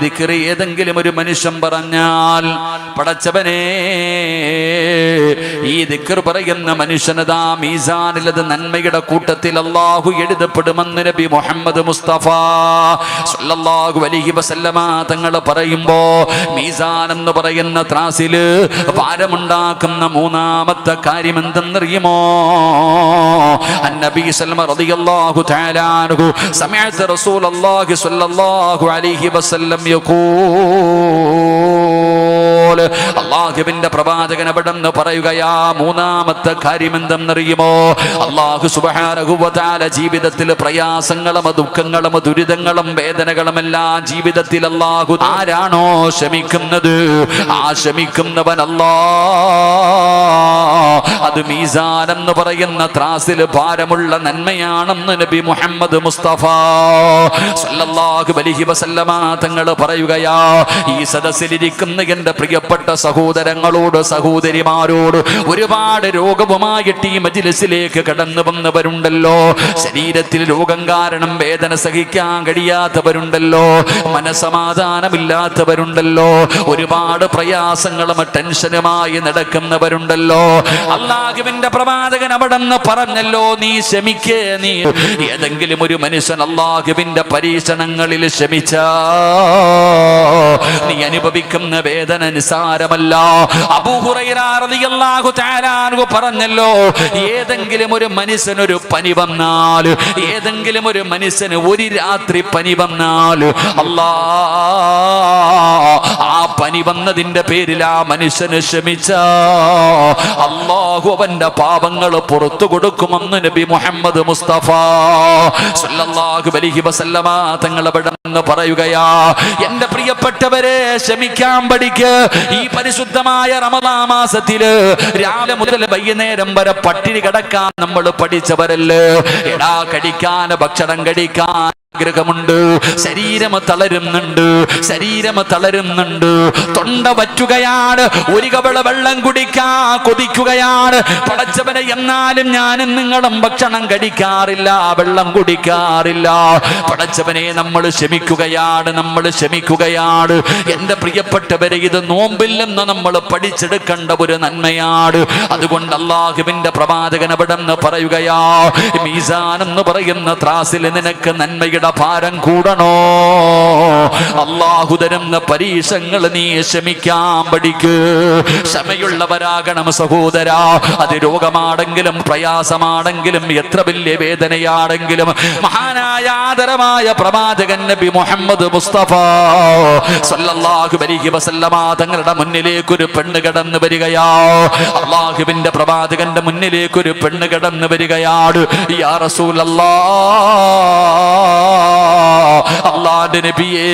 ദിക്ർ ഏതെങ്കിലും ഒരു മനുഷ്യൻ പറഞ്ഞാൽ, പടച്ചവനെ ഈ ദിക്ർ പറയുന്ന മനുഷ്യനതാ മീസാനിലത് നന്മയുടെ കൂട്ടത്തിൽ അല്ലാഹു എഴുതപ്പെടുമെന്ന് നബി മുഹമ്മദ് മുസ്തഫ സല്ലല്ലാഹു അലൈഹി വസല്ലമ തങ്ങൾ പറയുമ്പോ, മീസാൻ എന്ന് പറയുന്ന ത്രാസില് ഭാരമുണ്ടാക്കുന്ന മൂന്നാമത്തെ കാര്യം എന്തെന്നറിയുമോ? നബി സല്ലല്ലാഹു റളിയല്ലാഹു തആല അൻഹു സമിഅത റസൂലുള്ളാഹി സ്വല്ലല്ലാഹു അലൈഹി വസല്ലം യഖൂൽ, അല്ലാഹുവിന്റെ പ്രവാചകൻ അവിടെന്ന് പറയുകയാ, മൂന്നാമത്തെ കാര്യം എന്തെന്നറിയുമോ? അല്ലാഹു സുബ്ഹാനഹു വ തആല ജീവിതത്തിൽ പ്രയാസങ്ങളും ദുഃഖങ്ങളും ദുരിതങ്ങളും വേദനകളും എല്ലാം ജീവിതത്തിൽ അല്ലാഹു ആരാണോ ക്ഷമിക്കുന്നത്, ആ ക്ഷമിക്കുന്നവൻ അല്ലാഹ് അത് മീസാൻ എന്ന് പറയുന്ന ത്രാസിൽ ഭാരമുള്ള നന്മയാണെന്ന് നബി മുഹമ്മദ് മുസ്തഫ സല്ലല്ലാഹു അലൈഹി വസല്ലമ തങ്ങൾ പറയുകയാ. ഈ സദസ്സിലിരിക്കുന്ന എന്റെ പ്രിയപ്പെട്ട സഹോദരങ്ങളോട് സഹോദരിമാരോട്, ഒരുപാട് രോഗവുമായിട്ട് ഈ മജ്‌ലിസിലേക്ക് കടന്നു വന്നവരുണ്ടല്ലോ, ശരീരത്തിൽ രോഗം കാരണം വേദന സഹിക്കാൻ കഴിയാത്തവരുണ്ടല്ലോ, മനസമാധാനമില്ലാത്തവരുണ്ടല്ലോ, ഒരുപാട് പ്രയാസങ്ങളും ടെൻഷനുമായി നടക്കുന്നവരുണ്ടല്ലോ. അല്ലാഹുവിന്റെ പ്രവാചകൻ അവിടെന്ന് പറഞ്ഞല്ലോ, നീ ക്ഷമിക്കേ. നീ ഏതെങ്കിലും ഒരു മനുഷ്യൻ അല്ലാഹുവിന്റെ പരീക്ഷണങ്ങളിൽ ക്ഷമിച്ചാ നീ അനുഭവിക്കുന്ന വേദന നിസാരമല്ല. അബൂ ഹുറൈറ റളിയല്ലാഹു തആല അൻഹു പറഞ്ഞല്ലോ, ഏതെങ്കിലും ഒരു മനുഷ്യനൊരു പനി വന്നാൽ, ഏതെങ്കിലും ഒരു മനുഷ്യന് ഒരു രാത്രി പനി വന്നാൽ, ആ പനി വന്നതിന്റെ പേരിൽ ആ മനുഷ്യന് ക്ഷമിച്ചാ അല്ലാഹു അവന്റെ പാപങ്ങൾ പുറത്തു കൊടുക്കുമെന്ന് നബി മുഹമ്മദ് മുസ്തഫ സല്ലല്ലാഹു അലൈഹി വസല്ലമ തങ്ങൾ അവിടെന്ന് പറയുകയാ. എന്റെ പ്രിയപ്പെട്ടവരെ, ക്ഷമിക്കാൻ പഠിക്ക്. ഈ പരിശുദ്ധമായ റമദാൻ മാസത്തില് രാവിലെ മുതൽ വൈകുന്നേരം വരെ പട്ടിണി കിടക്കാൻ നമ്മൾ പഠിച്ചവരല്ലേ. എടാ, കഴിക്കാൻ ഭക്ഷണം കഴിക്കാൻ ആഗ്രഹമുണ്ട്, ശരീരം തളരുന്നുണ്ട്, തൊണ്ട വറ്റുകയാണ്, ഒരു കവള വെള്ളം കുടിക്കാൻ കൊതിക്കുകയാണ്. പടച്ചവനെ, എന്നാലും ഞാനും നിങ്ങളും ഭക്ഷണം കഴിക്കാറില്ല, വെള്ളം കുടിക്കാറില്ല. പടച്ചവനെ, നമ്മൾ ക്ഷമിക്കുകയാണ്. എന്റെ പ്രിയപ്പെട്ടവരെ, ഇത് നോമ്പിൽ നിന്ന് നമ്മൾ പഠിച്ചെടുക്കേണ്ട ഒരു നന്മയാണ്. അതുകൊണ്ട് അല്ലാഹുവിന്റെ പ്രവാചകൻ അവിടെ നിന്ന് പറയുകയാ, മീസാൻ എന്ന് പറയുന്ന ത്രാസിൽ നിനക്ക് നന്മയുടെ ഭാരം കൂടണോ? അല്ലാഹു തരുന്ന പരീക്ഷകൾ നീ ക്ഷമിക്കാൻ പഠിക്ക്. ക്ഷമയുള്ളവരാകണം സഹോദരാ. അത് രോഗമാണെങ്കിലും പ്രയാസമാണെങ്കിലും എത്ര വലിയ വേദനയാണെങ്കിലും, മഹാനായ ആദരമായ പ്രവാചകൻ നബി മുഹമ്മദ് മുസ്തഫ സല്ലല്ലാഹു അലൈഹി വസല്ലമ തങ്ങളുടെ മുന്നിലേക്ക് ഒരു പെണ്ണ് കടന്നു വരികയാ. അല്ലാഹുവിന്റെ പ്രവാചകന്റെ മുന്നിലേക്ക് ഒരു പെണ്ണ് കടന്നു വരികയാണ്. യാ റസൂലല്ലാഹ്, അല്ലാഹുവിന്റെ നബിയേ,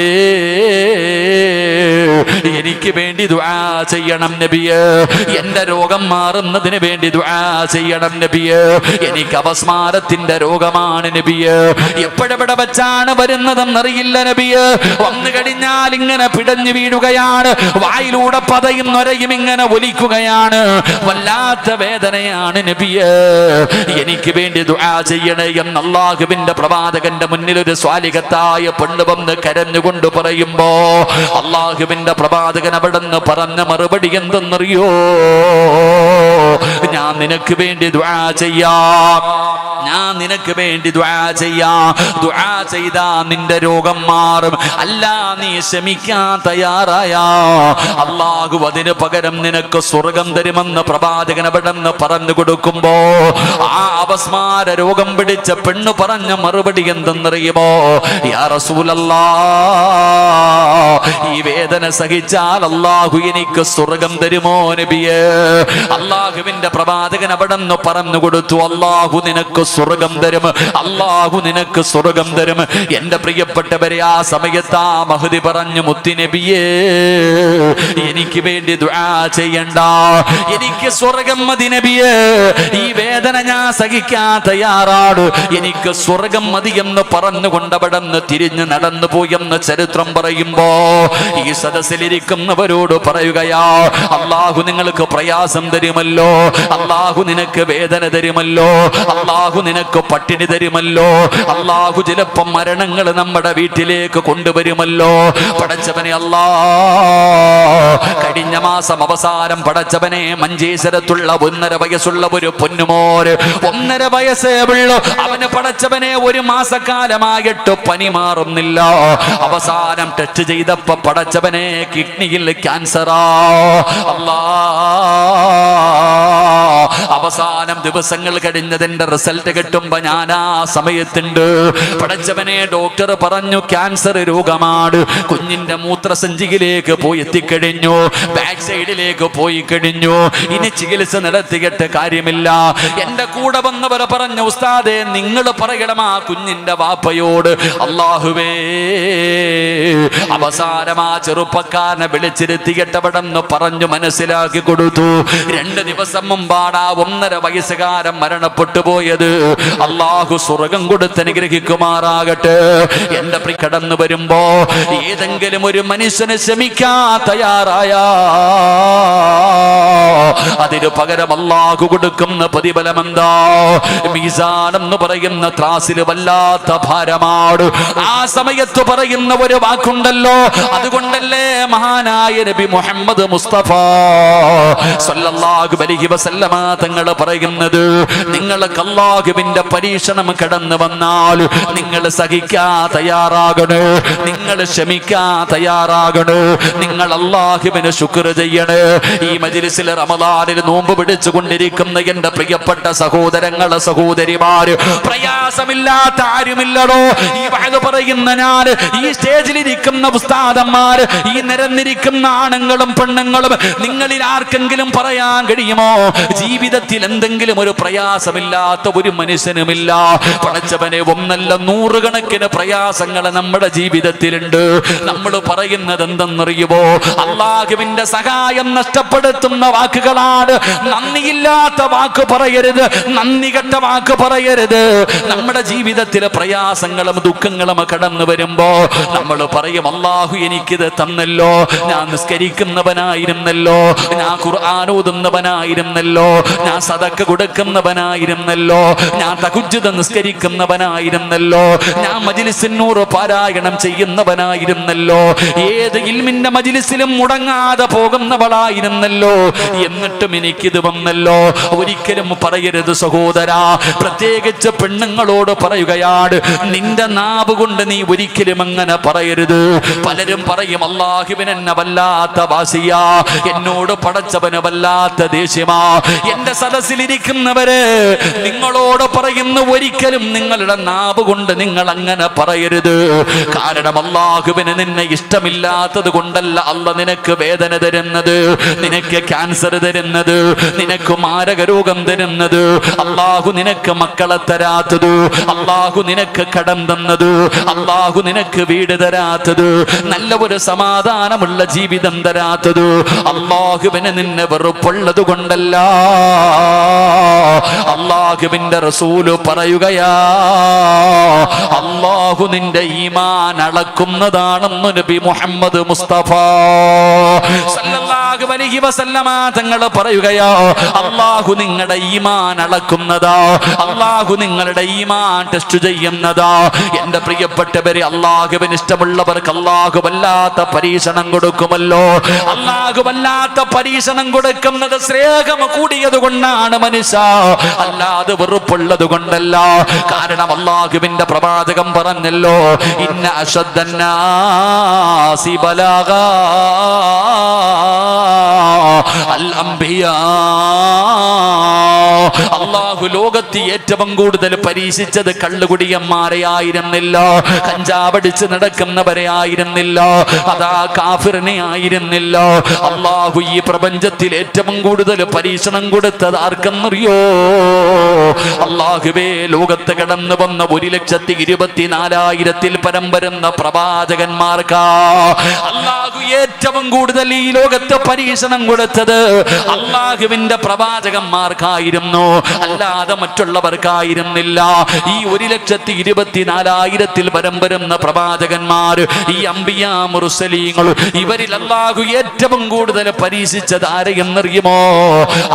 എനിക്ക് വേണ്ടി ദുആ ചെയ്യണം നബിയേ. എന്റെ രോഗം മാറുന്നതിന് വേണ്ടി ദുആ ചെയ്യണം നബിയേ. എനിക്ക് അപസ്മാരത്തിന്റെ രോഗമാണ് നബിയേ. എപ്പോഴെവിടെ വെച്ചാണ് വരുന്നതെന്നറിയില്ല നബിയേ. വന്നു കഴിഞ്ഞാൽ ഇങ്ങനെ പിടഞ്ഞു വീഴുകയാണ്, വായിലൂടെ പതയും നൊരയും ഇങ്ങനെ ഒലിക്കുകയാണ്, വല്ലാത്ത വേദനയാണ് നബിയേ. എനിക്ക് വേണ്ടി ദുആ ചെയ്യണേ എന്ന് അല്ലാഹുവിന്റെ പ്രവാചകന്റെ മുന്നിൽ ഒരു സ്വാലിഹത്തായ പെണ്ണ് വന്ന് കരഞ്ഞുകൊണ്ട് പറയുമ്പോ, അല്ലാഹുവിന്റെ പ്രവാചകൻ അവിടെന്ന് പറഞ്ഞ മറുപടി എന്തെന്നറിയോ? ഞാൻ നിനക്ക് വേണ്ടി ദുആ ചെയ്യാം, ദുആ ചെയ്താ നിന്റെ രോഗം മാറും. അല്ല, നീ ക്ഷമിക്കാൻ തയ്യാറായാ അല്ലാഹു അതിന് പകരം നിനക്ക് സ്വർഗം തരുമെന്ന് പ്രവാചകൻ അവിടെന്ന് പറഞ്ഞു കൊടുക്കുമ്പോ, ആ അപസ്മാര രോഗം പിടിച്ച പെണ്ണ് പറഞ്ഞ മറുപടി എന്തെന്നറിയുമോ? യാ റസൂലല്ലാഹ്, ഈ വേദന സഹിച്ചാൽ അല്ലാഹു എനിക്ക് സ്വർഗം തരുമോ നബിയേ? അല്ലാഹുവിന്റെ പ്രവാചകൻ അവിടെന്ന് പറഞ്ഞു കൊടുത്തു, അല്ലാഹു നിനക്ക് സ്വർഗം തരും, അല്ലാഹു നിനക്ക് സ്വർഗം തരും. എന്റെ പ്രിയപ്പെട്ടവരെ, ആ സമയത്ത് ആ മഹദി പറഞ്ഞു, മുത്തി നബിയേ, എനിക്ക് വേണ്ടി ദുആ ചെയ്യണ്ട, എനിക്ക് സ്വർഗം മതി നബിയേ. ഈ വേദന ഞാൻ സഹിക്കാൻ തയ്യാറാണ്, എനിക്ക് സ്വർഗം മതി എന്ന് പറഞ്ഞുകൊണ്ട് അവിടെ നിന്ന് തിരിഞ്ഞ് നടന്നു പോയെന്ന് ചരിത്രം പറയുമ്പോ, ഈ സദസ്സിലിരിക്കുന്നവരോട് പറയുകയാ, അല്ലാഹു നിങ്ങൾക്ക് പ്രയാസം തരുമല്ലോ, അല്ലാഹു നിനക്ക് വേദന തരുമല്ലോ, അല്ലാഹു നിനക്ക് പട്ടിണി തരുമല്ലോ, അല്ലാഹു ചിലപ്പം മരണങ്ങൾ നമ്മുടെ വീട്ടിലേക്ക് കൊണ്ടുവരുമല്ലോ. പടച്ചവനെ അല്ലാ, കഴിഞ്ഞ മാസം അവസാനം പടച്ചവനെ മഞ്ചേശ്വരത്തുള്ള 1.5 വയസ്സുള്ള ഒരു പൊന്നുമോര്, 1.5 വയസ്സേ ഉള്ളൂ, അവന് പടച്ചവനെ 1 മാസക്കാലമായിട്ട് പനി മാറുന്നില്ല. അവസാനം ടെസ്റ്റ് ചെയ്തപ്പോ പടച്ചവനെ കിഡ്നിയിൽ ക്യാൻസറാ. അല്ലാ, അവസാനം ദിവസങ്ങൾ കഴിഞ്ഞതിന്റെ റിസൾട്ട് കിട്ടുമ്പോ ഞാൻ ആ സമയത്തുണ്ട്. പടച്ചവനെ ഡോക്ടർ പറഞ്ഞു ക്യാൻസർ രോഗമാണ്. കുഞ്ഞിന്റെ മൂത്രസഞ്ചിയിലേക്ക് പോയി എത്തിക്കഴിഞ്ഞു, ബാക്ക് സൈഡിലേക്ക് പോയി കഴിഞ്ഞു. ഇനി ചികിത്സ നടത്തിയിട്ട് കാര്യമില്ല. എന്റെ കൂടെ വന്നവർ പറഞ്ഞു, ഉസ്താദേ നിങ്ങൾ പറയണം ആ കുഞ്ഞിന്റെ വാപ്പയോട്, അല്ലാഹുവേ അവസാനം ആ ചെറുപ്പക്കാരനെ വിളിച്ചിരുത്തിയിട്ടവിടെന്ന് പറഞ്ഞു മനസ്സിലാക്കി കൊടുത്തു. 2 ദിവസം മുമ്പാണ് ആ 1.5 വയസ്സുകാരൻ മരണപ്പെട്ടു പോയത്. അല്ലാഹു സ്വർഗം കൊടുത്ത് അനുഗ്രഹിക്കുമാറാകട്ടെ. എന്റെ പ്രിയ കടന്നു വരുമ്പോ ഏതെങ്കിലും ഒരു മനുഷ്യന് ക്ഷമിക്കാൻ തയ്യാറായ അതിന് പകരം അല്ലാഹു കൊടുക്കുന്ന പ്രതിഫലം എന്താ? മീസാൻ എന്ന് പറയുന്ന ത്രാസിൽ വല്ലാത്ത ഭാരമാണ്. ആ സമയത്ത് പറയുന്ന ഒരു വാക്കുണ്ടല്ലോ, അതുകൊണ്ടല്ലേ മഹാനായ നബി മുഹമ്മദ് മുസ്തഫ സല്ലല്ലാഹു അലൈഹി വസല്ലമ തങ്ങൾ പറയുന്നത്, നിങ്ങൾക്ക് അല്ലാഹുവിന്റെ പരീക്ഷണം കടന്നു വന്നാൽ നിങ്ങൾ സഹിക്കാൻ തയ്യാറാകണേ, നിങ്ങൾ ക്ഷമിക്കാൻ തയ്യാറാകണേ, നിങ്ങൾ അല്ലാഹുവിന് ശുക്ർ ചെയ്യണേ. ഈ മജ്ലിസിൽ റമദാനിൽ നോമ്പ് പിടിച്ചു കൊണ്ടിരിക്കുന്ന എന്റെ പ്രിയപ്പെട്ട സഹോദരങ്ങളെ സഹോദരിമാര്, പ്രയാസമില്ലാത്ത ആരുമില്ലടോ. ഈ വഅദ് പറയുന്ന ഞാൻ, ഈ സ്റ്റേജിലിരിക്കുന്ന ഉസ്താദന്മാർ, ഈ നിരന്നിരിക്കുന്ന ആണുങ്ങളും പെണ്ണുങ്ങളും, നിങ്ങളിൽ ആർക്കെങ്കിലും പറയാൻ കഴിയുമോ ജീവിതത്തിൽ എന്തെങ്കിലും ഒരു പ്രയാസമില്ലാത്ത ഒരു മനുഷ്യനുമില്ല? പടച്ചവനെ, 1 100 കണക്കിന് പ്രയാസങ്ങൾ നമ്മുടെ ജീവിതത്തിലുണ്ട്. നമ്മൾ പറയുന്നത് എന്തെന്നറിയുമോ? അല്ലാഹുവിന്റെ സഹായം നഷ്ടപ്പെടുത്തുന്ന വാക്കുകളാണ്. നന്ദിയില്ലാത്ത വാക്ക് പറയരുത്, നന്ദി കെട്ട വാക്ക് പറയരുത്. നമ്മുടെ ജീവിതത്തിലെ പ്രയാസങ്ങളും ദുഃഖങ്ങളും കടന്നു വരുമ്പോ നമ്മൾ പറയും, അല്ലാഹു എനിക്കിത് തന്നല്ലോ, ഞാൻ നിസ്കരിക്കുന്നവനായിരുന്നല്ലോ, ഞാൻ ഖുർആൻ ഓതുന്നവനായിരുന്നല്ലോ, ഞാൻ സദഖ കൊടുക്കുന്നവനായിരുന്നല്ലോ, ഞാൻ തഹജ്ജുദ് നിസ്കരിക്കുന്നവനായിരുന്നല്ലോ, ഞാൻ മജ്ലിസിൻ നൂർ പാരായണം ചെയ്യുന്നവനായിരുന്നല്ലോ, ഏത് ഇൽമിന്റെ മജ്ലിസിലും മുടങ്ങാതെ പോകുന്നവളായിരുന്നല്ലോ, എന്നിട്ടും എനിക്കിത് വന്നല്ലോ. ഒരിക്കലും പറയരുത് സഹോദരാ. പ്രത്യേകിച്ച് പെണ്ണുങ്ങളോട് പറയുകയാണ്, നിന്റെ നാവ് കൊണ്ട് നീ ഒരിക്കലും അങ്ങനെ പറയരുത്. പലരും പറയും, അല്ലാഹുവിന് എന്നെ വല്ലാത്ത വാശിയാ, എന്നോട് പടച്ചവന് വല്ലാത്ത ദേഷ്യമാ. എന്റെ സദസ്സിലിരിക്കുന്നവര് നിങ്ങളോട് പറയുന്നു, ഒരിക്കലും നിങ്ങളുടെ നാവ് കൊണ്ട് നിങ്ങൾ അങ്ങനെ പറയരുത്. കാരണം അല്ലാഹുവിന് നിന്നെ ഇഷ്ടമില്ലാത്തത് കൊണ്ടല്ല അല്ല നിനക്ക് വേദന തരുന്നത്, നിനക്ക് ക്യാൻസർ തരുന്നത്, നിനക്ക് മാരക രോഗം തരുന്നത്, അല്ലാഹു നിനക്ക് മക്കളെ തരാത്തത്, അല്ലാഹു നിനക്ക് കടം തന്നത്, അല്ലാഹു നിനക്ക് വീട് തരാത്തത്, നല്ല ഒരു സമാധാനമുള്ള ജീവിതം തരാത്തത് അല്ലാഹുവിന് നിന്നെ വെറുപ്പുള്ളത് കൊണ്ടല്ല. അല്ലാഹുവിന്റെ റസൂല് പറയുകയാ, അല്ലാഹു നിന്റെ ഈമാൻ അളക്കുന്നതാണെന്ന് നബി മുഹമ്മദ് മുസ്തഫ സല്ലല്ലാഹു അലൈഹി വസല്ലമ തങ്ങൾ പറയുകയാ, അല്ലാഹു നിങ്ങളുടെ ഈമാൻ അളക്കുന്നതാ, അല്ലാഹു നിങ്ങളുടെ ഈമാൻ ടെസ്റ്റ് ചെയ്യുന്നതാ. എന്റെ പ്രിയപ്പെട്ടവരെ, അല്ലാഹുവിന് ഇഷ്ടമുള്ളവർക്ക് അല്ലാഹു വല്ലാത്ത പരീക്ഷണം കൊടുക്കുമല്ലോ. അല്ലാഹു വല്ലാത്ത പരീക്ഷണം കൊടുക്കുന്നത് സ്നേഹം കൂടിയത് കൊണ്ടാണ് മനുഷ്യ, അല്ലാതെ വെറുപ്പുള്ളത് കൊണ്ടല്ല. കാരണം അല്ലാഹുവിന്റെ പ്രവാചകൻ പറഞ്ഞല്ലോ, ഇന്ന അശദ്ദന്നാസി ബലാഗാ അൽ അംബിയാ. അല്ലാഹു ലോകത്ത് ഏറ്റവും കൂടുതൽ പരീക്ഷിച്ചത് കള്ളുകുടിയന്മാരെ ആയിരുന്നില്ല, കഞ്ചാവടിച്ച് നടക്കുന്നവരെ ആയിരുന്നില്ല, അതാ കാഫിറിനെ ആയിരുന്നില്ല. അല്ലാഹു ഈ പ്രപഞ്ചത്തിൽ ഏറ്റവും കൂടുതൽ പരീക്ഷണം കൊടുത്തത് ആർക്കെന്നറിയോ? അല്ലാഹുവേ, ലോകത്ത് കടന്നു വന്ന 1,24,000 പരം വരുന്ന പ്രവാചകന്മാർക്കാ അല്ലാഹു ഏറ്റവും കൂടുതൽ ഈ ലോകത്ത് പരീക്ഷണം കൊടുത്തത് അല്ലാഹുവിന്റെ പ്രവാചകന്മാർക്കായിരുന്നു. ആയിരുന്നു, അല്ലാതെ മറ്റുള്ളവർക്കായിരുന്നില്ല. ഈ 1,24,000 പരം വരുന്ന പ്രവാചകന്മാർ, ഈ അംബിയാ മുർസലീങ്ങൾ, ഇവരിൽ അല്ലാഹു ഏറ്റവും കൂടുതൽ പരീക്ഷിച്ചത് ആരെയെന്നറിയുമോ?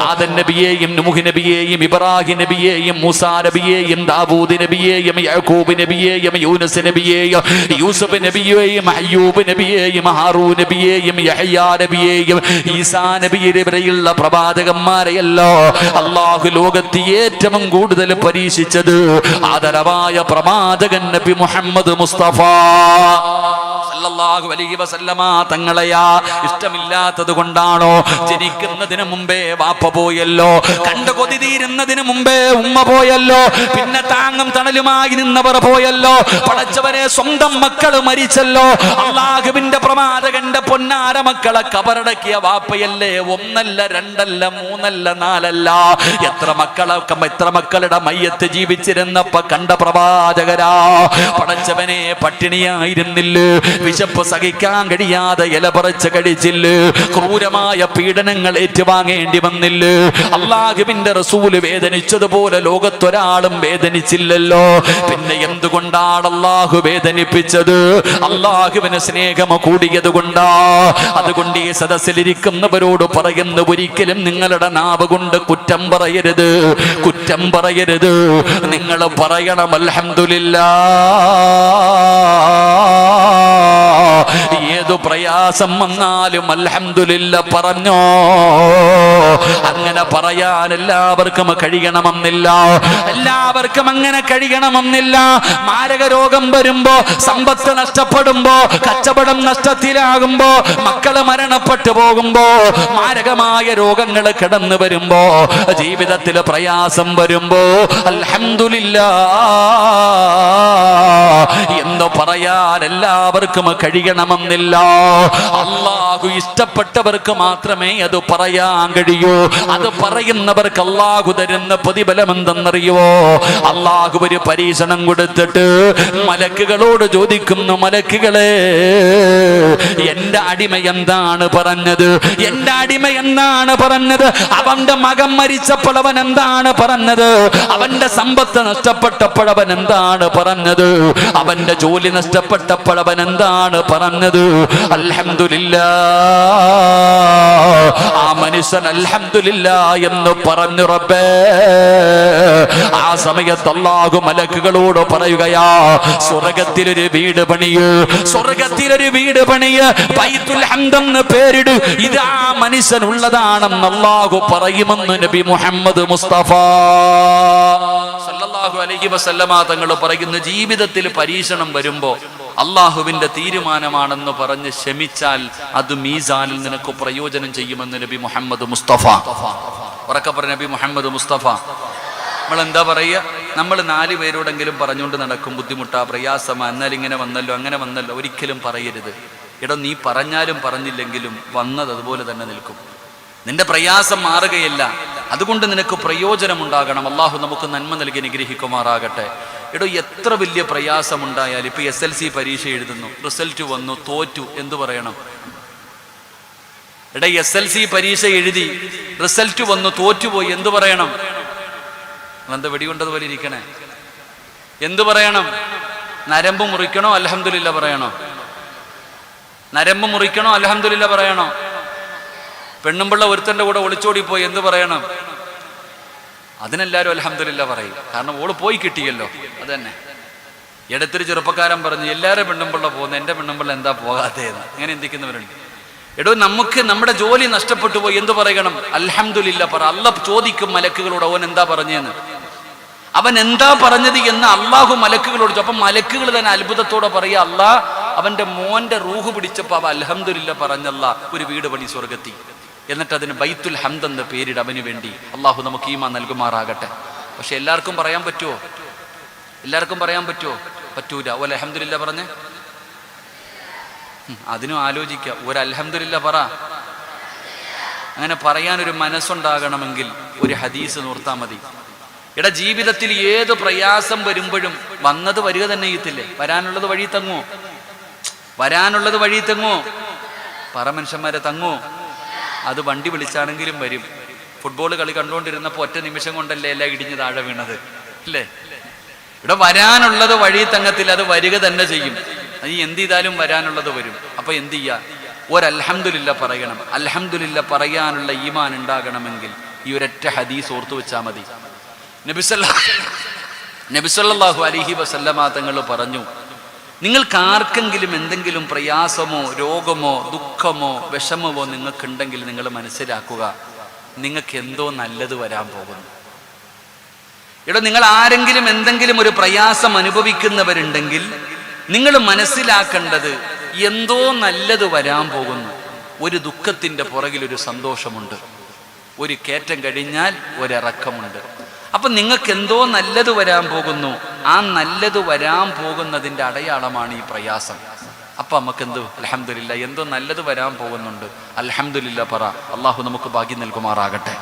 ആദം നബിയെയും നൂഹ് നബിയെയും ഇബ്രാഹിം നബിയെയും മൂസാ നബിയെയും ദാവൂദ് നബിയെയും യാക്കൂബ് നബിയെയും യൂനുസ് നബിയെയും യൂസുഫ് നബിയെയും അയ്യൂബ് നബിയെയും ഹാറൂൻ നബിയെയും യഹ്യാ നബിയെയും ഈസാ നബിയെ വരെയുള്ള പ്രവാചകന്മാരെയല്ലോ അല്ലാഹു ലോകത്ത് ഏറ്റവും കൂടുതൽ പരീക്ഷിച്ചത് ആദരവായ പ്രവാചകൻ നബി മുഹമ്മദ് മുസ്തഫ സല്ലല്ലാഹു അലൈഹി വസല്ലമ തങ്ങളെയാ ഇഷ്ടമില്ലാത്തത് കൊണ്ടാണോ? ജനിക്കുന്നതിന് മുമ്പേ വാപ്പ പോയല്ലോ, കണ്ടു കൊതി തീരുന്നതിന് മുമ്പേ ഉമ്മ പോയല്ലോ, പിന്നെ താങ്ങും തണലുമായി നിന്നവർ പോയല്ലോ, പടച്ചവരെ സ്വന്തം മക്കൾ മരിച്ചല്ലോ. അല്ലാഹുവിന്റെ പ്രവാചകന്റെ പൊന്നാര മക്കളെ കബറടക്കിയ വാപ്പയല്ലേ? ഒന്നല്ല, രണ്ടല്ല, മൂന്നല്ല, നാലല്ല, എത്ര മക്കളുടെ മയ്യത്ത് ജീവിച്ചിരുന്നപ്പോ കണ്ട പ്രവാചകരാ. പടച്ചവനെ പട്ടിണിയായിരുന്നില്ലേ? വിശപ്പ് സഹിക്കാൻ കഴിയാതെ ഇല പറിച്ച് കഴിച്ചില്ല, ക്രൂരമായ പീഡനങ്ങൾ ഏറ്റുവാങ്ങേണ്ടി വന്നില്ല. അല്ലാഹുവിന്റെ റസൂല് വേദനിച്ചതുപോലെ ലോകത്തൊരാളും വേദനിച്ചില്ലല്ലോ. പിന്നെ എന്തുകൊണ്ടാണ് അല്ലാഹു വേദനിപ്പിച്ചത്? അല്ലാഹുവിന് സ്നേഹം കൂടിയത് കൊണ്ടാ. അതുകൊണ്ട് ഈ സദസ്സിലിരിക്കുന്നവരോട് പറയുന്ന, ഒരിക്കലും നിങ്ങളുടെ നാവ് കൊണ്ട് കുറ്റം പറയരുത്, കുറ്റം പറയരുത്. നിങ്ങൾ പറയണം അൽഹംദുലില്ലാഹ്. ഏതു പ്രയാസം വന്നാലും അൽഹംദുലില്ലാ പറഞ്ഞോ. അങ്ങനെ പറയാൻ എല്ലാവർക്കും കഴിയണമെന്നില്ല, എല്ലാവർക്കും അങ്ങനെ കഴിയണമെന്നില്ല. മാരക രോഗം വരുമ്പോ, സമ്പത്ത് നഷ്ടപ്പെടുമ്പോ, കച്ചവടം നഷ്ടത്തിലാകുമ്പോ, മക്കള് മരണപ്പെട്ടു പോകുമ്പോ, മാരകമായ രോഗങ്ങൾ കിടന്നു വരുമ്പോ, ജീവിതത്തിൽ പ്രയാസം വരുമ്പോ അൽഹംദുലില്ലാ എന്ന് പറയാൻ എല്ലാവർക്കും കഴിയണമെന്നില്ല. അല്ലാഹു ഇഷ്ടപ്പെട്ടവർക്ക് മാത്രമേ അത് പറയാൻ കഴിയൂ. അത് പറയുന്നവർക്ക് അല്ലാഹു തരുന്ന പ്രതിഫലം എന്തെന്നറിയോ? അല്ലാഹു ഒരു പരീക്ഷണം കൊടുത്തിട്ട് മലക്കുകളോട് ചോദിക്കുന്നു, മലക്കുകളെ, എന്റെ അടിമ എന്താണ് പറഞ്ഞത്? എന്റെ അടിമ എന്താണ് പറഞ്ഞത്? അവന്റെ മകൻ മരിച്ചപ്പോൾ അവൻ എന്താണ് പറഞ്ഞത്? അവന്റെ സമ്പത്ത് നഷ്ടപ്പെട്ടപ്പോൾ അവൻ എന്താണ് പറഞ്ഞത്? അവന്റെ ജോലി നഷ്ടപ്പെട്ടപ്പോൾ അവൻ എന്താണ് പറഞ്ഞത്? അൽഹംദുലില്ലാ. ആ മനുഷ്യൻ അൽഹംദുലില്ലാ എന്ന് പറഞ്ഞു റബ്ബേ. ആ സമയത്ത് അല്ലാഹു മലക്കുകളോട് പറയുകയാ, സ്വർഗ്ഗത്തിലൊരു വീട് പണിയ്, സ്വർഗ്ഗത്തിലൊരു വീട് പണിയ്, ബൈത്തുൽ ഹംദ് എന്ന് പേരിട്. ഇത് ആ മനുഷ്യൻ ഉള്ളതാണെന്ന് അല്ലാഹു പറയുമെന്ന് നബി മുഹമ്മദ് മുസ്തഫ സല്ലല്ലാഹു അലൈഹി വസല്ലമ തങ്ങൾ പറയുന്നു, ജീവിതത്തിൽ പരീക്ഷണം വരുമ്പോ അള്ളാഹുവിന്റെ തീരുമാനമാണെന്ന് പറഞ്ഞ് ക്ഷമിച്ചാൽ അത് മീസാനിൽ നിനക്ക് പ്രയോജനം ചെയ്യുമെന്ന് നബി മുഹമ്മദ് മുസ്തഫ. ഉറക്കെ പറഞ്ഞ നബി മുഹമ്മദ് മുസ്തഫ. നമ്മൾ എന്താ പറയുക? നമ്മൾ 4 പേരോടെങ്കിലും പറഞ്ഞുകൊണ്ട് നടക്കും, ബുദ്ധിമുട്ടാ, പ്രയാസമാ, എന്നാൽ ഇങ്ങനെ വന്നല്ലോ, അങ്ങനെ വന്നല്ലോ. ഒരിക്കലും പറയരുത്. എടോ, നീ പറഞ്ഞാലും പറഞ്ഞില്ലെങ്കിലും വന്നത് അതുപോലെ തന്നെ നിൽക്കും. നിന്റെ പ്രയാസം മാറുകയില്ല. അതുകൊണ്ട് നിനക്ക് പ്രയോജനമുണ്ടാകണം. അള്ളാഹു നമുക്ക് നന്മ നൽകി അനുഗ്രഹിക്കുമാറാകട്ടെ. എടോ, എത്ര വലിയ പ്രയാസമുണ്ടായാലും, ഇപ്പൊ SLC പരീക്ഷ എഴുതുന്നു, റിസൾട്ട് വന്നു, തോറ്റു, എന്തു പറയണം? എടാ, SLC പരീക്ഷ എഴുതി, റിസൾട്ട് വന്നു, തോറ്റുപോയി, എന്തു പറയണം? എന്താ വെടികൊണ്ടതുപോലെ ഇരിക്കണേ? എന്തു പറയണം? നരമ്പ് മുറിക്കണോ അൽഹംദുലില്ലാ പറയണോ? നരമ്പ് മുറിക്കണോ അൽഹംദുലില്ലാ പറയണോ? പെണ്ണുമ്പിള്ള ഒരുത്തന്റെ കൂടെ ഒളിച്ചോടിപ്പോയി, എന്ത് പറയണം? അതിനെല്ലാവരും അൽഹംദുലില്ലാ പറയും. കാരണം ഓള് പോയി കിട്ടിയല്ലോ. അത് തന്നെ. ഇടത്തൊരു ചെറുപ്പക്കാരൻ പറഞ്ഞു, എല്ലാവരും പെണ്ണുമ്പിള്ള പോകുന്നു, എൻ്റെ പെണ്ണുമ്പിള്ള എന്താ പോകാത്തേന്ന്. അങ്ങനെ ചിന്തിക്കുന്നവരുണ്ട്. എടോ, നമുക്ക് നമ്മുടെ ജോലി നഷ്ടപ്പെട്ടു പോയി, എന്ത് പറയണം? അൽഹംദുലില്ലാ പറ. അല്ലാഹ് ചോദിക്കും മലക്കുകളോട്, അവൻ എന്താ പറഞ്ഞതെന്ന്. അവൻ എന്താ പറഞ്ഞത് എന്ന് അള്ളാഹു മലക്കുകളോട്. അപ്പം മലക്കുകൾ തന്നെ അത്ഭുതത്തോടെ പറയുക, അല്ലാഹ് അവന്റെ മോന്റെ റൂഹ് പിടിച്ചപ്പോൾ അവ അൽഹംദുലില്ലാ പറഞ്ഞല്ല, ഒരു വീട് പണി സ്വർഗത്തി. എന്നിട്ട് അതിന് ബൈത്തുൽ ഹംദ് എന്ന പേരിട് അവന് വേണ്ടി. അള്ളാഹു നമുക്ക് ഈമാൻ നൽകുമാറാകട്ടെ. പക്ഷെ എല്ലാവർക്കും പറയാൻ പറ്റുമോ? എല്ലാവർക്കും പറയാൻ പറ്റുമോ? പറ്റൂല. ഒരു അൽഹംദുലില്ലാ പറഞ്ഞേ, അതിനും ആലോചിക്കുക. ഒരു അൽഹംദുലില്ലാ പറ. അങ്ങനെ പറയാനൊരു മനസ്സുണ്ടാകണമെങ്കിൽ ഒരു ഹദീസ് നോർത്താൽ മതി. എടാ, ജീവിതത്തിൽ ഏത് പ്രയാസം വരുമ്പോഴും വന്നത് വരിക തന്നെ ചെയ്യത്തില്ലേ? വരാനുള്ളത് വഴി തങ്ങോ? വരാനുള്ളത് വഴി തങ്ങോ? പറ മനുഷ്യന്മാരെ, തങ്ങോ? അത് വണ്ടി വിളിച്ചാണെങ്കിലും വരും. ഫുട്ബോൾ കളി കണ്ടുകൊണ്ടിരുന്നപ്പോൾ ഒറ്റ നിമിഷം കൊണ്ടല്ലേ എല്ലാം ഇടിഞ്ഞ് താഴെ വീണത് അല്ലേ? ഇവിടെ വരാനുള്ളത് വഴി തങ്ങത്തിൽ, അത് വരിക തന്നെ ചെയ്യും. ഈ എന്ത് ചെയ്താലും വരാനുള്ളത് വരും. അപ്പൊ എന്ത് ചെയ്യാ? ഒരൽഹംദുലില്ല പറയണം. അൽഹംദുലില്ല പറയാനുള്ള ഈമാൻ ഉണ്ടാകണമെങ്കിൽ ഈ ഒരൊറ്റ ഹദീസ് ഓർത്തു വെച്ചാൽ മതി. നബി സല്ലല്ലാഹു അലൈഹി വസല്ലമ തങ്ങൾ പറഞ്ഞു, നിങ്ങൾക്ക് ആർക്കെങ്കിലും എന്തെങ്കിലും പ്രയാസമോ രോഗമോ ദുഃഖമോ വിഷമമോ നിങ്ങൾക്കുണ്ടെങ്കിൽ നിങ്ങൾ മനസ്സിലാക്കുക, നിങ്ങൾക്ക് എന്തോ നല്ലത് വരാൻ പോകുന്നു. ഇവിടെ നിങ്ങൾ ആരെങ്കിലും എന്തെങ്കിലും ഒരു പ്രയാസം അനുഭവിക്കുന്നവരുണ്ടെങ്കിൽ നിങ്ങൾ മനസ്സിലാക്കേണ്ടത് എന്തോ നല്ലത് വരാൻ പോകുന്നു. ഒരു ദുഃഖത്തിൻ്റെ പുറകിൽ ഒരു സന്തോഷമുണ്ട്, ഒരു കയറ്റം കഴിഞ്ഞാൽ ഒരിറക്കമുണ്ട്. അപ്പൊ നിങ്ങൾക്ക് എന്തോ നല്ലത് വരാൻ പോകുന്നു. ആ നല്ലത് വരാൻ പോകുന്നതിൻ്റെ അടയാളമാണ് ഈ പ്രയാസം. അപ്പൊ നമുക്ക് എന്ത്? അൽഹംദുലില്ലാ, എന്തോ നല്ലത് വരാൻ പോകുന്നുണ്ട്. അൽഹംദുലില്ലാ പറ. അള്ളാഹു നമുക്ക് ഭാഗ്യം നൽകുമാറാകട്ടെ.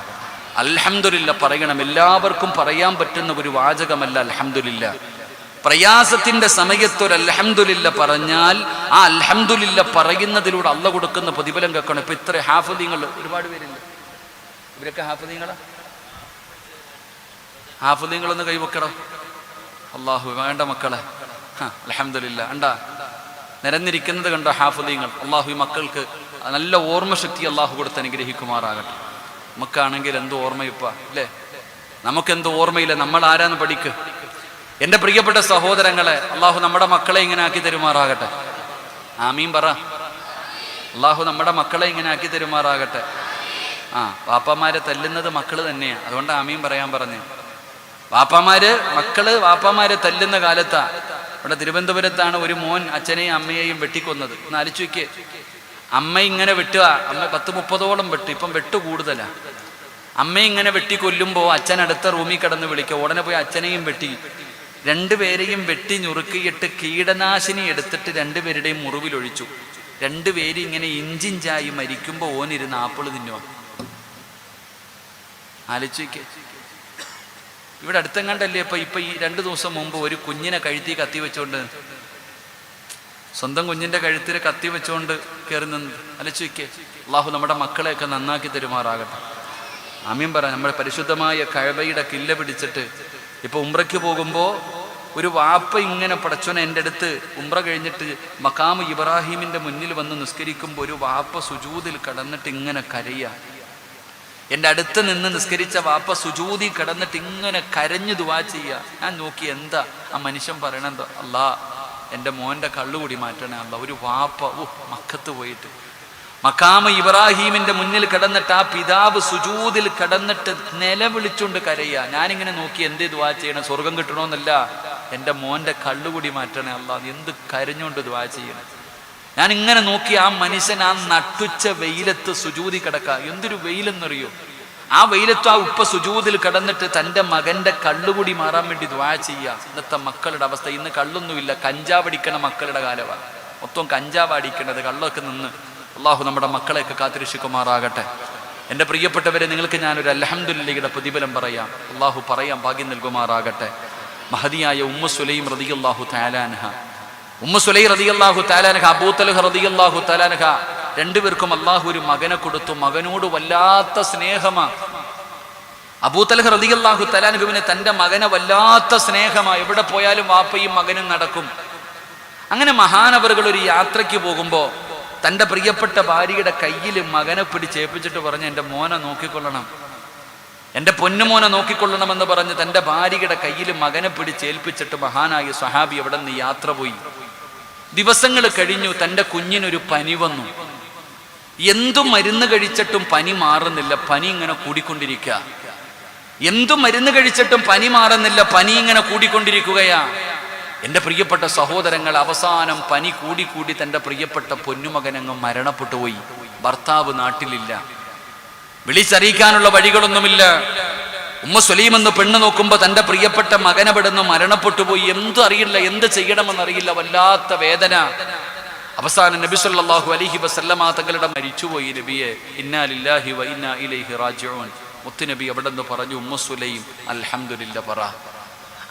അൽഹംദുലില്ലാ പറയണം. എല്ലാവർക്കും പറയാൻ പറ്റുന്ന ഒരു വാചകമല്ല അൽഹംദുലില്ലാ. പ്രയാസത്തിന്റെ സമയത്തൊരു അൽഹംദുലില്ലാ പറഞ്ഞാൽ ആ അൽഹംദുലില്ലാ പറയുന്നതിലൂടെ അള്ളാഹ് കൊടുക്കുന്ന പ്രതിഫലം കേൾക്കണം. ഇപ്പൊ ഇത്ര ഹാഫിദീങ്ങൾ ഒരുപാട് പേരുണ്ട്. ഇവരൊക്കെ ഹാഫിദീങ്ങളാ? ഹാഫിദീങ്ങളൊന്ന് കൈവക്കണം. അള്ളാഹു വേണ്ട മക്കളെ. അൽഹംദുലില്ലാ ഉണ്ടാ നിരന്നിരിക്കുന്നത് കണ്ടോ ഹാഫിദീങ്ങൾ. അള്ളാഹു ഈ മക്കൾക്ക് നല്ല ഓർമ്മശക്തി അള്ളാഹു കൊടുത്ത് അനുഗ്രഹിക്കുമാറാകട്ടെ. നമുക്കാണെങ്കിൽ എന്തോ ഓർമ്മയിപ്പ അല്ലേ? നമുക്കെന്തോ ഓർമ്മയില്ല. നമ്മൾ ആരാന്ന് പഠിക്ക്. എൻ്റെ പ്രിയപ്പെട്ട സഹോദരങ്ങളെ, അള്ളാഹു നമ്മുടെ മക്കളെ ഇങ്ങനെ ആക്കി തരുമാറാകട്ടെ. ആമീൻ പറ. അള്ളാഹു നമ്മുടെ മക്കളെ ഇങ്ങനെ ആക്കി തരുമാറാകട്ടെ. വാപ്പമാരെ തല്ലുന്നത് മക്കള് തന്നെയാണ്. അതുകൊണ്ട് ആമീൻ പറയാൻ പറഞ്ഞു. വാപ്പമാരെ തല്ലുന്ന കാലത്താ. ഇവിടെ തിരുവനന്തപുരത്താണ് ഒരു മോൻ അച്ഛനെയും അമ്മയെയും വെട്ടിക്കൊന്നത്. ഒന്ന് ആലോചിച്ച് നോക്കിയേ. അമ്മ ഇങ്ങനെ വെട്ടുക. അമ്മ 10-30ഓളം വെട്ടു. ഇപ്പം വെട്ടു കൂടുതലാ. അമ്മ ഇങ്ങനെ വെട്ടിക്കൊല്ലുമ്പോൾ അച്ഛൻ അടുത്ത റൂമിൽ കിടന്ന് വിളിക്കുക. ഉടനെ പോയി അച്ഛനെയും വെട്ടി. രണ്ടുപേരെയും വെട്ടി ഞുറുക്കിയിട്ട് കീടനാശിനി എടുത്തിട്ട് രണ്ടുപേരുടെയും മുറിവിലൊഴിച്ചു. രണ്ടുപേരും ഇങ്ങനെ ഇഞ്ചിഞ്ചായി മരിക്കുമ്പോൾ ഓനിരുന്ന് ആപ്പിള് തിന്നുക. ആലോചിക്കേ. ഇവിടെ അടുത്തെങ്ങാണ്ടല്ലേ ഇപ്പൊ ഈ 2 ദിവസം മുമ്പ് ഒരു കുഞ്ഞിനെ കഴുത്തി കത്തി വെച്ചോണ്ട്, സ്വന്തം കുഞ്ഞിന്റെ കഴുത്തിൽ കത്തി വെച്ചുകൊണ്ട് കയറി നിന്ന്. ആലോചിക്കേ. അള്ളാഹു നമ്മുടെ മക്കളെയൊക്കെ നന്നാക്കി തരുമാറാകട്ടെ. ആമീൻ പറ. നമ്മുടെ പരിശുദ്ധമായ കഅബയുടെ കില്ല പിടിച്ചിട്ട് ഇപ്പൊ ഉംറയ്ക്ക് പോകുമ്പോൾ ഒരു വാപ്പ ഇങ്ങനെ പടച്ചോനെ എൻ്റെ അടുത്ത് ഉംറ കഴിഞ്ഞിട്ട് മഖാമ് ഇബ്രാഹിമിന്റെ മുന്നിൽ വന്ന് നിസ്കരിക്കുമ്പോൾ ഒരു വാപ്പ സുജൂദിൽ കിടന്നിട്ട് ഇങ്ങനെ കരയുക. എൻ്റെ അടുത്ത് നിന്ന് നിസ്കരിച്ച വാപ്പ സുജൂദി കിടന്നിട്ട് ഇങ്ങനെ കരഞ്ഞു ദുആ ചെയ്യുക. ഞാൻ നോക്കി എന്താ ആ മനുഷ്യൻ പറയണത്? അല്ലാ എൻ്റെ മോൻ്റെ കള്ളുകൂടി മാറ്റണേ അല്ലാ. ഒരു വാപ്പ മക്കത്ത് പോയിട്ട് മഖാമ് ഇബ്രാഹിമിന്റെ മുന്നിൽ കിടന്നിട്ട് ആ പിതാവ് സുജൂദിൽ കിടന്നിട്ട് നിലവിളിച്ചുകൊണ്ട് കരയുക. ഞാനിങ്ങനെ നോക്കി എന്തേ ദുആ ചെയ്യണം? സ്വർഗം കിട്ടണമെന്നല്ല, എൻ്റെ മോൻ്റെ കള്ളുകൂടി മാറ്റണേ അല്ലാ. എന്ത് കരഞ്ഞുകൊണ്ട് ദുആ ചെയ്യണം? ഞാൻ ഇങ്ങനെ നോക്കി ആ മനുഷ്യൻ ആ നട്ടുച്ച വെയിലത്ത് സുജൂദി കിടക്കുക. എന്തൊരു വെയിലെന്നറിയോ? ആ വെയിലത്ത് ആ ഉപ്പ സുജൂദിൽ കിടന്നിട്ട് തൻ്റെ മകൻ്റെ കള്ളുകൂടി മാറാൻ വേണ്ടി ദുആ ചെയ്യുക. ഇന്നത്തെ മക്കളുടെ അവസ്ഥ, ഇന്ന് കള്ളൊന്നുമില്ല, കഞ്ചാവ് അടിക്കണ മക്കളുടെ കാലമാണ്. മൊത്തം കഞ്ചാവ് അടിക്കണത്, കള്ളൊക്കെ നിന്ന്. അള്ളാഹു നമ്മുടെ മക്കളെയൊക്കെ കാത്തിരക്ഷിക്കുമാറാകട്ടെ. എൻ്റെ പ്രിയപ്പെട്ടവരെ, നിങ്ങൾക്ക് ഞാനൊരു അൽഹംദുലില്ലയുടെ പ്രതിഫലം പറയാം. അള്ളാഹു പറയാൻ ഭാഗ്യം നൽകുമാറാകട്ടെ. മഹദിയായ ഉമ്മു സുലൈം റളിയല്ലാഹു തആല അൻഹ, ഉമ്മു സുലൈം റളിയല്ലാഹു തആല അൻഹ, അബൂ തൽഹ റളിയല്ലാഹു തആല അൻഹ, രണ്ടുപേർക്കും അള്ളാഹു ഒരു മകനെ കൊടുത്തു. മകനോട് വല്ലാത്ത സ്നേഹമാണ്. അബൂ തൽഹ റളിയല്ലാഹു തആല അൻഹുവിന് തൻ്റെ മകനെ വല്ലാത്ത സ്നേഹമാണ്. എവിടെ പോയാലും വാപ്പയും മകനും നടക്കും. അങ്ങനെ മഹാനവറുകൾ ഒരു യാത്രയ്ക്ക് പോകുമ്പോൾ തൻ്റെ പ്രിയപ്പെട്ട ഭാര്യയുടെ കയ്യിൽ മകനെ പിടിച്ചേൽപ്പിച്ചിട്ട് പറഞ്ഞ്, എൻ്റെ മോനെ നോക്കിക്കൊള്ളണം, എൻ്റെ പൊന്നുമോനെ നോക്കിക്കൊള്ളണമെന്ന് പറഞ്ഞ് തൻ്റെ ഭാര്യയുടെ കയ്യിൽ മകനെ പിടിച്ചേൽപ്പിച്ചിട്ട് മഹാനായ സ്വഹാബി അവിടെ നിന്ന് യാത്ര പോയി. ദിവസങ്ങൾ കഴിഞ്ഞു. തൻ്റെ കുഞ്ഞിനൊരു പനി വന്നു. എന്തു മരുന്ന് കഴിച്ചിട്ടും പനി മാറുന്നില്ല. പനി ഇങ്ങനെ കൂടിക്കൊണ്ടിരിക്കുക. എന്തു മരുന്ന് കഴിച്ചിട്ടും പനി മാറുന്നില്ല. പനി ഇങ്ങനെ കൂടിക്കൊണ്ടിരിക്കുകയാ. എൻ്റെ പ്രിയപ്പെട്ട സഹോദരങ്ങൾ, അവസാനം പനി കൂടി തൻ്റെ പ്രിയപ്പെട്ട പൊന്നുമകനങ്ങ് മരണപ്പെട്ടു പോയി. ഭർത്താവ് നാട്ടിലില്ല. വിളിച്ചറിയിക്കാനുള്ള വഴികളൊന്നുമില്ല. ഉമ്മ സുലൈം എന്ന് പെണ്ണ് നോക്കുമ്പോൾ തൻ്റെ പ്രിയപ്പെട്ട മകനവിടുന്ന് മരണപ്പെട്ടു പോയി. എന്തും അറിയില്ല, എന്ത് ചെയ്യണമെന്നറിയില്ല. വല്ലാത്ത വേദന. അവസാനം നബി സല്ലല്ലാഹു അലൈഹി വസല്ലമ തങ്ങളുടെ മരിച്ചുപോയി. നബിയെ, ഇന്നാ ലില്ലാഹി വ ഇന്നാ ഇലൈഹി റാജിഊൻ. മുത്തുനബി അവിടെ നിന്ന് പറഞ്ഞു, ഉമ്മ സുലൈം അൽഹംദുലില്ലാ പറ.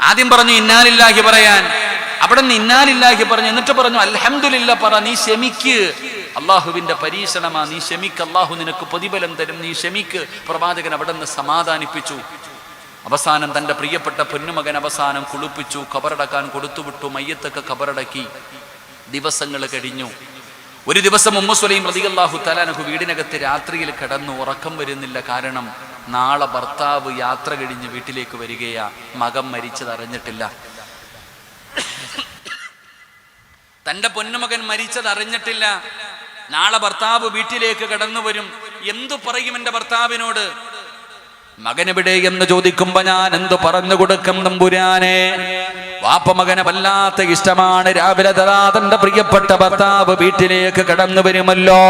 ആദ്യം പറഞ്ഞു ഇന്നാ ലില്ലാഹി പറയാൻ. അവിടെ നിന്ന് ഇന്നാ ലില്ലാഹി പറഞ്ഞു. എന്നിട്ട് പറഞ്ഞു അൽഹംദുലില്ലാ പറ. നീ ക്ഷമിക്ക്, അള്ളാഹുവിന്റെ പരീക്ഷണമാ, നീ ക്ഷമിക്ക്, അള്ളാഹു നിനക്ക് പ്രതിഫലം തരും, നീ ക്ഷമിക്ക്. പ്രവാചകൻ അവിടെ നിന്ന് സമാധാനിപ്പിച്ചു. അവസാനം തൻ്റെ പ്രിയപ്പെട്ട പൊന്നുമകൻ അവസാനം കുളിപ്പിച്ചു, ഖബറടക്കാൻ കൊടുത്തുവിട്ടു. മയ്യത്തൊക്കെ ഖബറടക്കി. ദിവസങ്ങൾ കഴിഞ്ഞു. ഒരു ദിവസം ഉമ്മു സുലൈം റളിയല്ലാഹു തആല അൻഹു വീടിനകത്ത് രാത്രിയിൽ കിടന്നു. ഉറക്കം വരുന്നില്ല. കാരണം നാളെ ഭർത്താവ് യാത്ര കഴിഞ്ഞ് വീട്ടിലേക്ക് വരികയാ. മകൻ മരിച്ചത് അറിഞ്ഞിട്ടില്ല. തൻ്റെ പൊന്നുമകൻ മരിച്ചത് അറിഞ്ഞിട്ടില്ല. നാളെ ഭർത്താവ് വീട്ടിലേക്ക് കടന്നു വരും. എന്തു പറയും എൻ്റെ ഭർത്താവിനോട്? മകനെവിടെ എന്ന് ചോദിക്കുമ്പോ ഞാൻ എന്തു പറഞ്ഞു കൊടുക്കും തമ്പുരാനെ? വാപ്പ മകനെ വല്ലാത്ത ഇഷ്ടമാണ്. രാവിലെ തന്റെ പ്രിയപ്പെട്ട ഭർത്താവ് വീട്ടിലേക്ക് കടന്നു വരുമല്ലോ.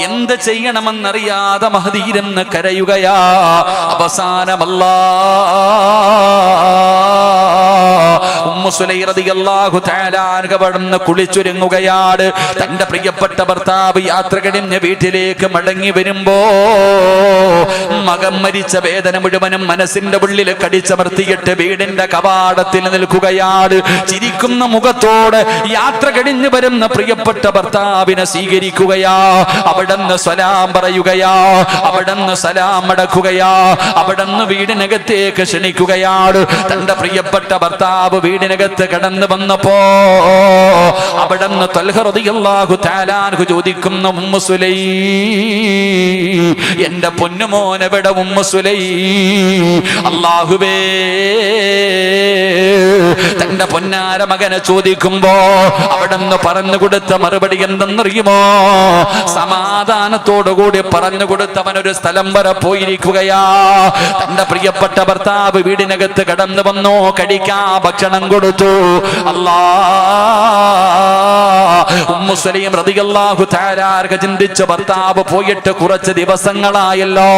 എന്ത് ചെയ്യണമെന്നറിയാതെ മഹദീരെന്ന് കരയുകയാ. അവസാനമല്ലാ ഉമ്മു സുലൈം റളിയല്ലാഹു തആല അൻഹ അവിടുന്ന് കുളിച്ചൊരുങ്ങുകയാണ്. തന്റെ പ്രിയപ്പെട്ട ഭർത്താവ് യാത്ര കഴിഞ്ഞ് വീട്ടിലേക്ക് മടങ്ങി വരുമ്പോ മകൻ മരിച്ച വേദന മുഴുവനും മനസ്സിന്റെ ഉള്ളിൽ കടിച്ചമർത്തിയിട്ട് വീടിന്റെ കവാടത്തിൽ നിൽക്കുകയാണ്. ചിരിക്കുന്ന മുഖത്തോട് യാത്ര കഴിഞ്ഞു വരുന്ന പ്രിയപ്പെട്ട ഭർത്താവിനെ സ്വീകരിക്കുകയാ. അവിടുന്ന് സലാം പറയുകയാ, അവിടുന്ന് സലാം അടക്കുകയാ, അവിടുന്ന് വീടിനകത്തേക്ക് ക്ഷണിക്കുകയാണ്. തന്റെ പ്രിയപ്പെട്ട ഭർത്താവ് വീടിനകത്ത് കടന്നു വന്നപ്പോ അവിടുന്ന് തൽഹ റളിയല്ലാഹു തആല അൻഹു ചോദിക്കുന്ന ഉമ്മു സുലൈം, എന്റെ പൊന്നുമോനെവിടെ ഉമ്മു സുലൈം? അല്ലാഹുവേ, തന്റെ പൊന്നാര മകനെ ചോദിക്കുമ്പോ അവിടുന്ന് പറഞ്ഞു കൊടുത്ത മറുപടി എന്തെന്നറിയുമോ? സമാധാനത്തോടുകൂടി പറഞ്ഞു കൊടുത്തവൻ ഒരു സ്ഥലം വരെ പോയിരിക്കുകയാ. തന്റെ പ്രിയപ്പെട്ട ഭർത്താവ് വീടിനകത്ത് കടന്നു വന്നു. കഴിക്കാ ഭക്ഷണം കൊടുത്തു. ഉമ്മു സുലൈം റളിയല്ലാഹു തആല അൻഹ ചിന്തിച്ചു, ഭർത്താവ് പോയിട്ട് കുറച്ച് ദിവസങ്ങളായല്ലോ,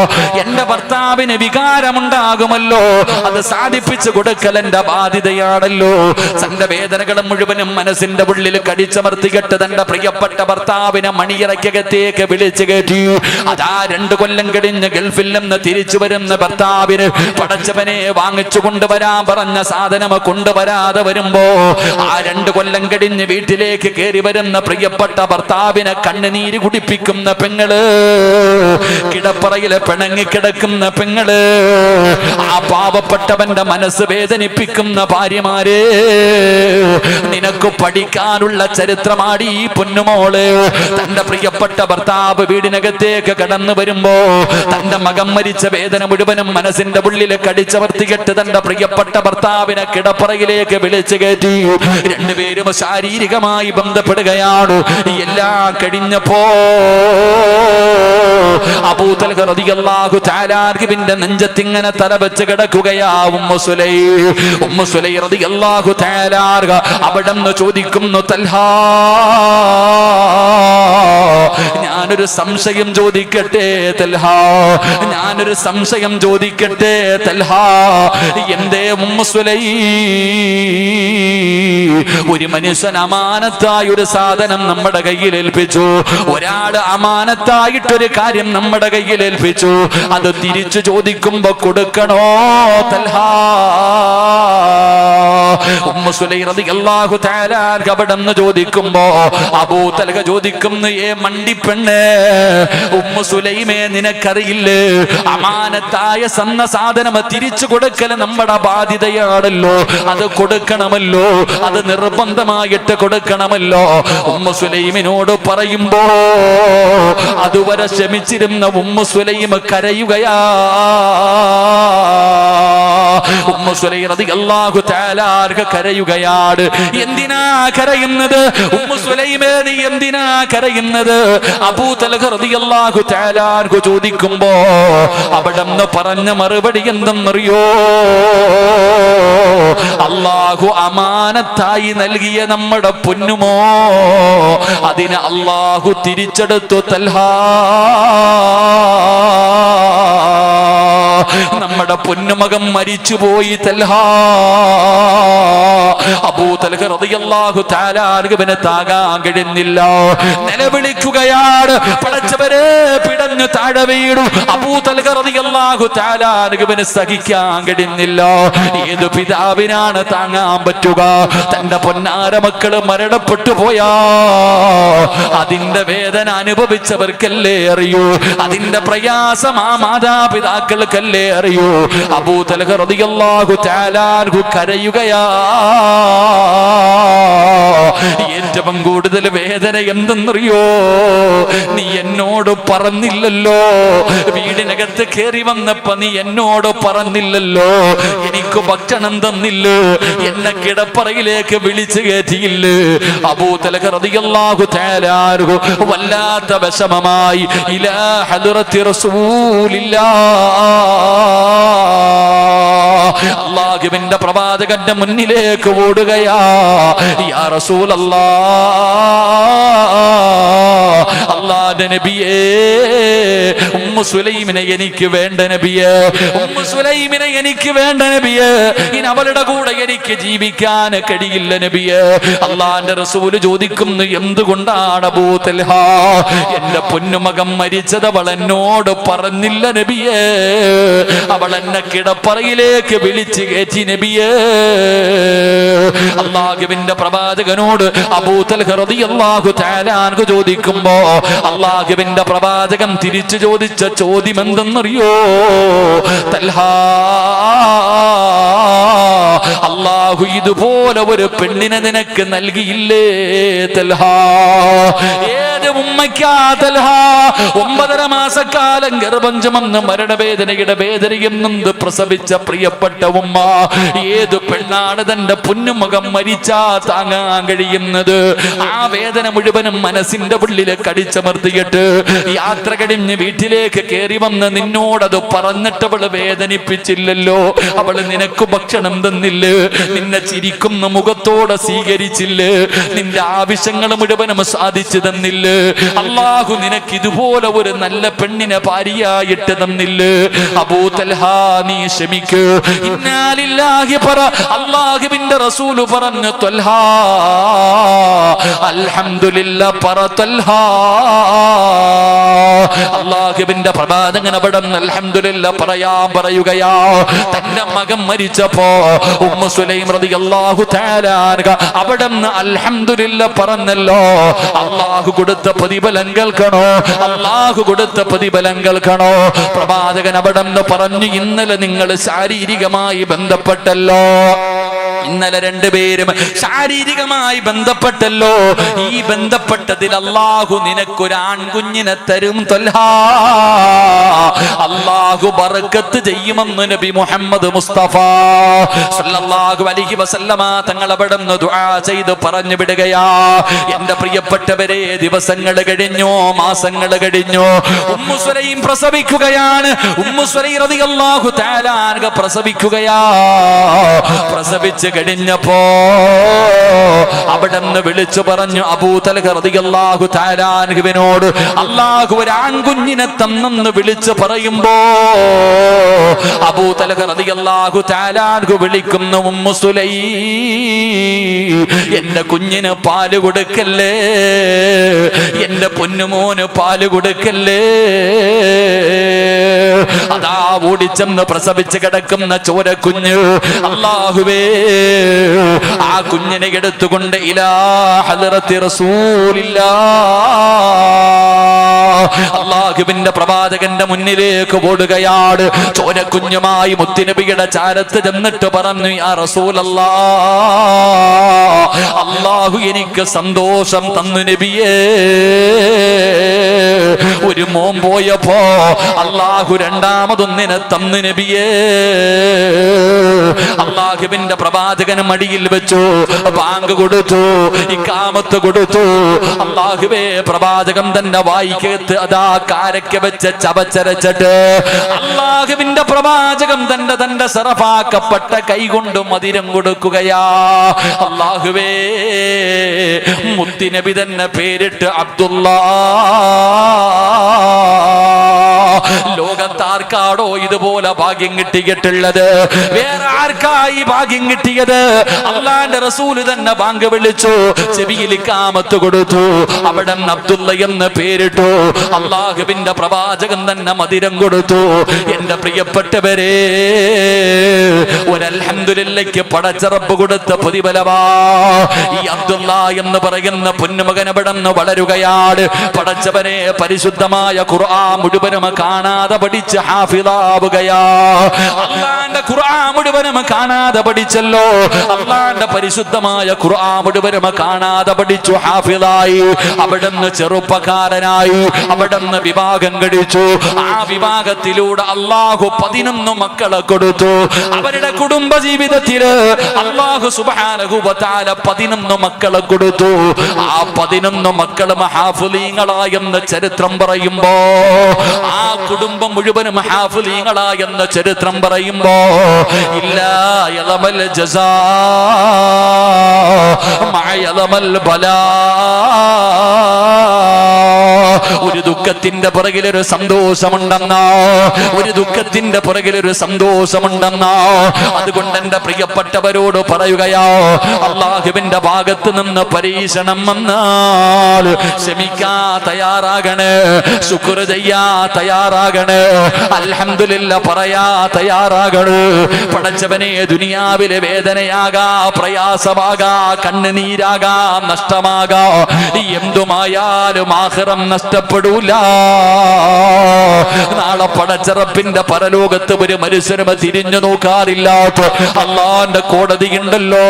എന്റെ ഭർത്താവിന് വികാരമുണ്ടാകുമല്ലോ, അത് സാധിപ്പിച്ചു കൊടുക്കൽ എന്റെ ബാധ്യതയാണല്ലോ. തന്റെ വേദനകൾ മുഴുവനും മനസ്സിന്റെ ഉള്ളിൽ കടിച്ചമർത്തിയിട്ട് തന്റെ പ്രിയപ്പെട്ട ഭർത്താവിനെ മണിയറയ്ക്കകത്തേക്ക് വിളിച്ചു കയറ്റി. അതാ 2 കൊല്ലം കഴിഞ്ഞ് ഗൾഫിൽ നിന്ന് തിരിച്ചു വരുന്ന ഭർത്താവിന് പടച്ചവനെ വാങ്ങിച്ചു കൊണ്ടുവരാൻ പറഞ്ഞ സാധനം കൊണ്ടുവരാതെ വരുമ്പോ ആ 2 കൊല്ലം കഴിഞ്ഞ് വീട്ടിലേക്ക് കയറി വരുന്ന പ്രിയപ്പെട്ട ഭർത്താവിനെ കണ്ണുനീര് കുടിപ്പിക്കുന്ന പെങ്ങള്, കിടപ്പറയിലെ പിണങ്ങിക്കിടക്കുന്ന പെങ്ങള്, ആ പാവപ്പെട്ടവന്റെ മനസ്സ് വേദനിപ്പിക്കുന്ന ഭാര്യമാരെ, നിനക്ക് പഠിക്കാനുള്ള ചരിത്രമാടി ഈ പൊന്നുമോള്. തന്റെ പ്രിയപ്പെട്ട ഭർത്താവ് വീടിനകത്തേക്ക് കടന്നു വരുമ്പോ തന്റെ മകൻ മരിച്ച വേദന മുഴുവനും മനസ്സിന്റെ ഉള്ളിൽ കടിച്ചമർത്തിയിട്ട് തന്റെ പ്രിയപ്പെട്ട ഭർത്താവിനെ കിടപ്പറയിലേക്ക് വിളിച്ചു കയറ്റി. 2 പേരും ശാരീരികമായി ബന്ധപ്പെടുകയാണ്. എല്ലാം കഴിഞ്ഞപ്പോ അബൂ തൽഹ റളിയല്ലാഹു തആല അൻഹുവിന്റെ നെഞ്ചത്തിങ്ങനെ തല വെച്ച് കിടക്കുകയാ ഉമ്മു സുലൈം റളിയല്ലാഹു തആല അൻഹ അവിടുന്ന് ചോദിക്കുന്നു, തൽഹ, ഞാനൊരു സംശയം ചോദിക്കട്ടെ തൽഹ, ഞാനൊരു സംശയം ചോദിക്കട്ടെ തൽഹ? എന്തേ ഉമ്മു സുലൈം? ഒരു മനുഷ്യൻ അമാനത്തായ ഒരു സാധനം നമ്മുടെ കയ്യിൽ ഏൽപ്പിച്ചു. ഒരാൾ അമാനത്തായിട്ടൊരു കാര്യം നമ്മുടെ കയ്യിൽ ഏൽപ്പിച്ചു. അത് തിരിച്ചു ചോദിക്കുമ്പോ കൊടുക്കണോ തൽഹ? ഉമ്മു സുലൈം റളിയല്ലാഹു തആല അവിടുന്ന് ചോദിക്കുമ്പോ അബൂ തൽഹ ചോദിക്കുന്നു, ഏ മണ്ടിപ്പെണ്ണ്, ഉമ്മു സുലൈമേ, നിനക്കറിയില്ലേ അമാനത്തായ സന്ന സാധനം തിരിച്ചു കൊടുക്കൽ നമ്മുടെ ബാധ്യതയാണല്ലോ, അത് കൊടുക്കണമല്ലോ, അത് നിർബന്ധമായിട്ട് കൊടുക്കണമല്ലോ. ഉമ്മു സുലൈമിനോട് പറയുമ്പോ അതുവരെ ക്ഷമിച്ചിരുന്ന ഉമ്മു സുലൈം കരയുകയാ. ഉമ്മു സുലൈം റളിയല്ലാഹു തആല അൻഹ കരയുകയാണ്. എന്തിനാ കരയുന്നത് ഉമ്മു സുലൈമേ? നീ എന്തിനാ കരയുന്നത്? അബൂ തൽഹ റളിയല്ലാഹു തആല അൻഹു ചോദിക്കുമ്പോ അവിടുന്ന് പറഞ്ഞ മറുപടി എന്തെന്നറിയോ? അല്ലാഹു അമാനത്തായി നൽകിയ നമ്മുടെ പൊന്നുമോ, അതിനെ അല്ലാഹു തിരിച്ചെടുത്തു തൽഹ. നമ്മുടെ പൊന്നുമകൻ മരിച്ചുപോയി തൽഹ. അബൂ തൽഹ റളിയല്ലാഹു തആല അൻഹുവിനെ താങ്ങാൻ കഴിയുന്നില്ല. നിലവിളിക്കുകയാണ്, പടച്ചവനെ വരെ പിടഞ്ഞു താഴെ വീണു. അബൂ തൽഹ റളിയല്ലാഹു തആല അൻഹുവിന് സഹിക്കാൻ കഴിയുന്നില്ല. ഏത് പിതാവിനാണ് താങ്ങാൻ പറ്റുക? തന്റെ പൊന്നാര മക്കള് മരണപ്പെട്ടു പോയാ അതിന്റെ വേദന അനുഭവിച്ചവർക്കല്ലേ അറിയൂ, അതിന്റെ പ്രയാസം ആ മാതാപിതാക്കൾക്കല്ലേ അറിയൂ. അബൂ തൽഹ റളിയല്ലാഹു തആല അൻഹു കരയുകയാ. ഏറ്റവും കൂടുതൽ വേദന എന്തെന്നറിയോ? നീ എന്നോട് പറഞ്ഞില്ലല്ലോ, വീടിനകത്ത് കയറി വന്നപ്പോ നീ എന്നോട് പറഞ്ഞില്ലല്ലോ, എനിക്ക് ഭക്ഷണം തന്നില്ല, എന്നെ കിടപ്പറയിലേക്ക് വിളിച്ചു കയറ്റിയില്ല. അബൂ തൽഹ റളിയല്ലാഹു തആല അൻഹു വല്ലാത്ത വിഷമമായി ഇലാ ഹദ്റത്തി റസൂലില്ലാഹ്, അല്ലാഹുവിന്റെ പ്രവാചകന്റെ മുന്നിലേക്ക് ഓടുകയാ. യാ റസൂലല്ലാഹ്, അല്ലാഹുവിന്റെ നബിയേ, ഉമ്മു സുലൈമിനെ എനിക്ക് വേണ്ട നബിയേ, ഉമ്മു സുലൈമിനെ എനിക്ക് വേണ്ട നബിയേ, ഇനി അവളുടെ കൂടെ എനിക്ക് ജീവിക്കാൻ കഴിയില്ല നബിയേ. അല്ലാഹുവിന്റെ റസൂൽ ചോദിക്കുന്നു, എന്തുകൊണ്ടാണ് അബൂ തൽഹ? എന്റെ പൊന്നുമകൻ മരിച്ചത് അവൾ എന്നോട് പറഞ്ഞില്ല നബിയേ, അവൾ എന്നെ കിടപ്പറയിലേക്ക് വിളിച്ചു കയറ്റി നബിയേ. അല്ലാഹുവിന്റെ പ്രവാചകനോട് അബൂ തൽഹ റളിയല്ലാഹു തആല അൻഹു ചോദിക്കുമ്പോ അല്ലാഹുവിന്റെ പ്രവാചകൻ തിരിച്ചു ചോദിച്ച ചോദ്യം എന്തെന്നറിയോ? തൽഹ, അല്ലാഹു ഇതുപോലെ ഒരു പെണ്ണിനെ നിനക്ക് നൽകിയില്ലേ തൽഹ? ഏത് ഉമ്മയ്ക്കാ തൽഹ 9.5 മാസക്കാലം ഗർഭം ചുമന്ന് മരണവേദനയുടെ വേദനയും നൊന്ത് പ്രസവിച്ച പ്രിയപ്പെട്ട ഉമ്മ? ഏത് പെണ്ണാണ് തന്റെ പൊന്നുമകൻ മരിച്ചാ താങ്ങാൻ കഴിയുന്നത്? ആ വേദന മുഴുവനും മനസ്സിന്റെ ഉള്ളില് കടിച്ചമർത്തിയിട്ട് യാത്ര കഴിഞ്ഞ് വീട്ടിലേക്ക് കയറി വന്ന് നിന്നോടത് പറഞ്ഞിട്ട് അവള് വേദനിപ്പിച്ചില്ലല്ലോ, അവള് നിനക്ക് ഭക്ഷണം തന്നില്ല, നിന്നെ ചിരിക്കുന്ന മുഖത്തോടെ സ്വീകരിച്ചില്ല, നിന്റെ ആവശ്യങ്ങൾ മുഴുവനും സാധിച്ചു തന്നില്ല, അല്ലാഹു നിനക്ക് ഇതുപോലെ ഒരു നല്ല പെണ്ണിനെ ഭാര്യയായിട്ട് തന്നില്ല. അബൂ തൽഹ, നീ ക്ഷമിക്ക്, ഇന്നാ ലില്ലാഹി പറ. അല്ലാഹുവിന്റെ റസൂൽ പറഞ്ഞു, തൽഹ അൽഹംദുലില്ലാഹ് പറ തൽഹ. അല്ലാഹുവിന്റെ പ്രവാചകൻ അവിടെ അൽഹംദുലില്ലാഹ് പറയാൻ പറയുകയാ. തന്റെ മകൻ മരിച്ചപ്പോ ഉമ്മു സുലൈം റളിയല്ലാഹു തആല അൻഹ അവിടെ അൽഹംദുലില്ലാഹ് പറഞ്ഞല്ലോ. അല്ലാഹു കൊടുത്ത പ്രതിഫലം കേൾക്കണോ? അല്ലാഹു കൊടുത്ത പ്രതിഫലം കേൾക്കണോ? പ്രവാചകൻ അവിടെ പറഞ്ഞു, ഇന്നലെ നിങ്ങൾ ശാരീരികമായി ബന്ധപ്പെട്ടല്ലോ, ഇന്നലെ രണ്ടുപേരും ശാരീരികമായി ബന്ധപ്പെട്ടല്ലോ, ഈ ബന്ധപ്പെട്ടതിൽ അല്ലാഹു നിനക്കൊരു ആൺകുഞ്ഞിനെ തരും തൽഹ. അല്ലാഹു ബർക്കത്ത് ചെയ്യുമെന്ന് നബി മുഹമ്മദ് മുസ്തഫ സല്ലല്ലാഹു അലൈഹി വസല്ലമ തങ്ങൾ അവിടെ നിന്ന് ദുആ ചെയ്ത് പറഞ്ഞു വിടുകയാ. എന്റെ പ്രിയപ്പെട്ടവരെ, ദിവസങ്ങൾ കഴിഞ്ഞു, മാസങ്ങൾ കഴിഞ്ഞു, ഉമ്മു സുലൈം പ്രസവിക്കുകയാണ്. ഉമ്മു സുലൈം റളിയല്ലാഹു തആല അൻഹ പ്രസവിക്കുകയാ. പ്രസവിച്ച് കഴിഞ്ഞപ്പോ അവിടെ നിന്ന് വിളിച്ചു പറഞ്ഞു അബൂ തൽഹ റളിയല്ലാഹു തആല അൻഹുവിനോട് അല്ലാഹു ഒരു ആൺകുഞ്ഞിനെ തന്നെന്ന് വിളിച്ചു പറയുമ്പോ അബൂ തൽഹ റളിയല്ലാഹു തആല അൻഹു വിളിക്കുന്നു, ഉമ്മു സുലൈം, എന്റെ കുഞ്ഞിന് പാല് കൊടുക്കല്ലേ, എന്റെ പൊന്നുമോന് പാല് കൊടുക്കല്ലേ. അതാ ഓടിച്ചെന്ന് പ്രസവിച്ച് കിടക്കുന്ന ചോരക്കുഞ്ഞ്, അല്ലാഹുവേ, ആ കുഞ്ഞിനെ എടുത്തുകൊണ്ട് ഇലാ ഹദ്റത്തി റസൂലില്ലാഹ്, അല്ലാഹുവിന്റെ പ്രവാചകന്റെ മുന്നിലേക്ക് ഓടുകയാണ്. ചോരക്കുഞ്ഞുമായി മുത്തുനബിയുടെ ചാരത്ത് ചെന്നിട്ട് പറഞ്ഞു, യാ റസൂലല്ലാഹ്, അല്ലാഹു എനിക്ക് സന്തോഷം തന്നു നബിയേ. ഒരു മോൻ പോയപ്പോ അല്ലാഹു രണ്ടാമതൊന്നിനെ തന്നു നബിയേ. അല്ലാഹുവിന്റെ പ്രവാചകന് മടിയിൽ വെച്ചു, ബാങ്ക് കൊടുത്തു, ഇഖാമത്ത് കൊടുത്തു. അല്ലാഹുവേ, പ്രവാചകൻ തന്റെ വായിക്കകത്ത് അതാ കാരക്ക വെച്ച് ചവച്ചരച്ചിട്ട് അല്ലാഹുവിന്റെ പ്രവാചകൻ തന്റെ സറഫാക്കപ്പെട്ട കൈകൊണ്ട് മധുരം കൊടുക്കുകയാ. അല്ലാഹുവേ, മുത്തുനബി തന്നെ പേരിട്ട് അബ്ദുല്ലാ. ലോകത്താർ ആർക്കാടോ ഇതുപോലെ ഭാഗ്യം കിട്ടിയിട്ടുള്ളത്? വേറെ ആർക്കായി ഭാഗ്യം കിട്ടിയത്? അള്ളാന്റെ റസൂല് തന്നെ ബാങ്ക് വിളിച്ചു, ചെവിയിൽ ഇഖാമത്ത് കൊടുത്തു, അവിടെ അബ്ദുള്ള എന്ന് പേരിട്ടു. അള്ളാഹുവിന്റെ പ്രവാചകൻ തന്നെ മധുരം കൊടുത്തു. എന്റെ പ്രിയപ്പെട്ടവരെ, ഒരു അൽഹംദുലില്ലയ്ക്ക് പടച്ച റബ്ബ് കൊടുത്ത പ്രതിഫലമാ. ഈ അബ്ദുള്ള എന്ന് പറയുന്ന പൊന്നുമകൻ അവിടെന്ന് വളരുകയാണ്. പടച്ചവനെ പരിശുദ്ധമായ ഖുർആൻ മുഴുവനും കാണാതെ പഠിച്ച് ഹാഫിളാവുകയാ. അള്ളാന്റെ ഖുർആൻ മുഴുവനും കാണാതെ പഠിച്ചല്ലോ. അള്ളാന്റെ പരിശുദ്ധമായ ഖുർആൻ മുഴുവനും കാണാതെ പഠിച്ചു, ഹാഫിളായി. അവിടുന്ന് ചെറുപ്പക്കാരനായി, അവിടുന്ന് വിവാഹം കഴിച്ചു. ആ വിവാഹത്തിലൂടെ അള്ളാഹു 11 മക്കളെ കൊടുത്തു. അവരുടെ കുടുംബ ജീവിതത്തില് അള്ളാഹു സുബ്ഹാനഹു വ തആല 11 മക്കളെ കൊടുത്തു. ആ 11 മക്കളും ഹാഫിളീങ്ങളായെന്ന് ചരിത്രം പറയുമ്പോ, ആ കുടുംബം മുഴുവനും ഹാഫിളീങ്ങളായെന്ന് ചരിത്രം പറയുമ്പോ, ഇല്ലാ യലമൽ ജസാ മഅയലമൽ ബലാ. ഒരു ദുഃഖത്തിന്റെ പുറകിലൊരു സന്തോഷമുണ്ടെന്നോ, ഒരു ദുഃഖത്തിന്റെ പുറകിലൊരു സന്തോഷമുണ്ടെന്നോ. അതുകൊണ്ട് എന്റെ പ്രിയപ്പെട്ടവരോട് പറയുകയോ, അള്ളാഹുവിന്റെ ഭാഗത്ത് നിന്ന് പരീക്ഷണം വന്നാൽ ക്ഷമിക്കാ തയ്യാറാകണേ, ശുക്ർ ചെയ്യാ തയ്യാറാകണേ, അൽഹംദുലില്ലാ പറയാ തയ്യാറാകണേ. പടച്ചവനെ, ദുനിയാവിലെ വേദനയാകാ, പ്രയാസമാകാ, കണ്ണുനീരാകാ, നഷ്ടമാകാ, എന്തുമായാലും ആഖിറം നഷ്ടപ്പെടൂല. നാളെ പടച്ചറപ്പിന്റെ പരലോകത്ത് ഒരു മനുഷ്യനും തിരിഞ്ഞു നോക്കാറില്ലാത്ത അള്ളാന്റെ കോടതിയുണ്ടല്ലോ.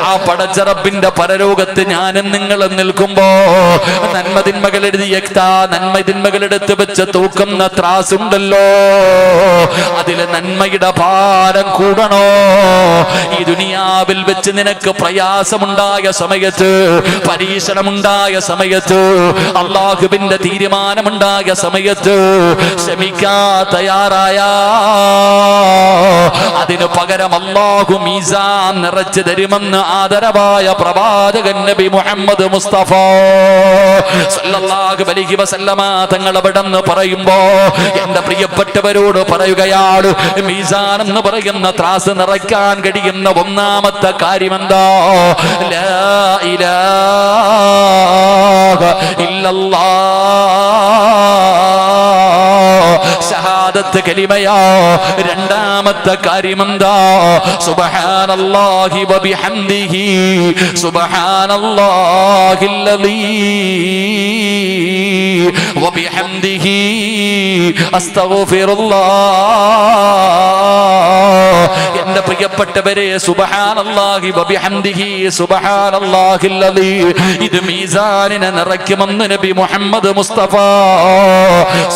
ആ പടച്ചറപ്പിന്റെ പരലോകത്ത് ഞാനും നിങ്ങളും നിൽക്കുമ്പോ, നന്മതിന്മകൾ നന്മതിന്മകളെടുത്ത് വെച്ച് തൂക്കുന്ന ത്രാസുണ്ടല്ലോ, അതില് നന്മയുടെ ഭാരം കൂടണോ? ഈ ദുനിയാവിൽ വെച്ച് നിനക്ക് പ്രയാസമുണ്ടായ സമയത്ത്, പരീക്ഷണമുണ്ടായ സമയത്ത്, അള്ളാഹുവിന്റെ തീരുമാനമുണ്ടായ സമയത്ത് ക്ഷമിക്കാ തയ്യാറായ, അതിനു പകരം അള്ളാഹു മീസാൻ നിറച്ചു തരുമെന്ന് ആദരവായ പ്രവാചകൻ നബി മുഹമ്മദ് മുസ്തഫ സല്ലല്ലാഹു അലൈഹി വസല്ലമ തങ്ങൾ അവിടെന്ന് പറയുമ്പോ, എന്റെ പ്രിയപ്പെട്ടവരോട് പറയുകയാണ്, മീസാൻ എന്ന് പറയുന്ന ത്രാസ് നിറയ്ക്കാൻ കഴിയുന്ന ഒന്നാമത്തെ കാര്യമെന്താ? ലാ ഇലാഹ ഇല്ലല്ലാഹ്, ഷഹാദത്ത് കലിമയാ. രണ്ടാമത്തെ കാര്യമെന്താ? സുബ്ഹാനല്ലാഹി വബിഹംദിഹി സുബ്ഹാനല്ലാഹില്ലദീ വബിഹംദിഹി അസ്തഗ്ഫിറുല്ലാഹ്. എന്റെ പ്രിയപ്പെട്ടവരെ, സുബ്ഹാനല്ലാഹി വബിഹംദിഹി സുബ്ഹാനല്ലാഹില്ലദീ, ഇത് മീസാനിനെ നിറയ്ക്കുമെന്ന് നബി മുഹമ്മദ് മുസ്തഫ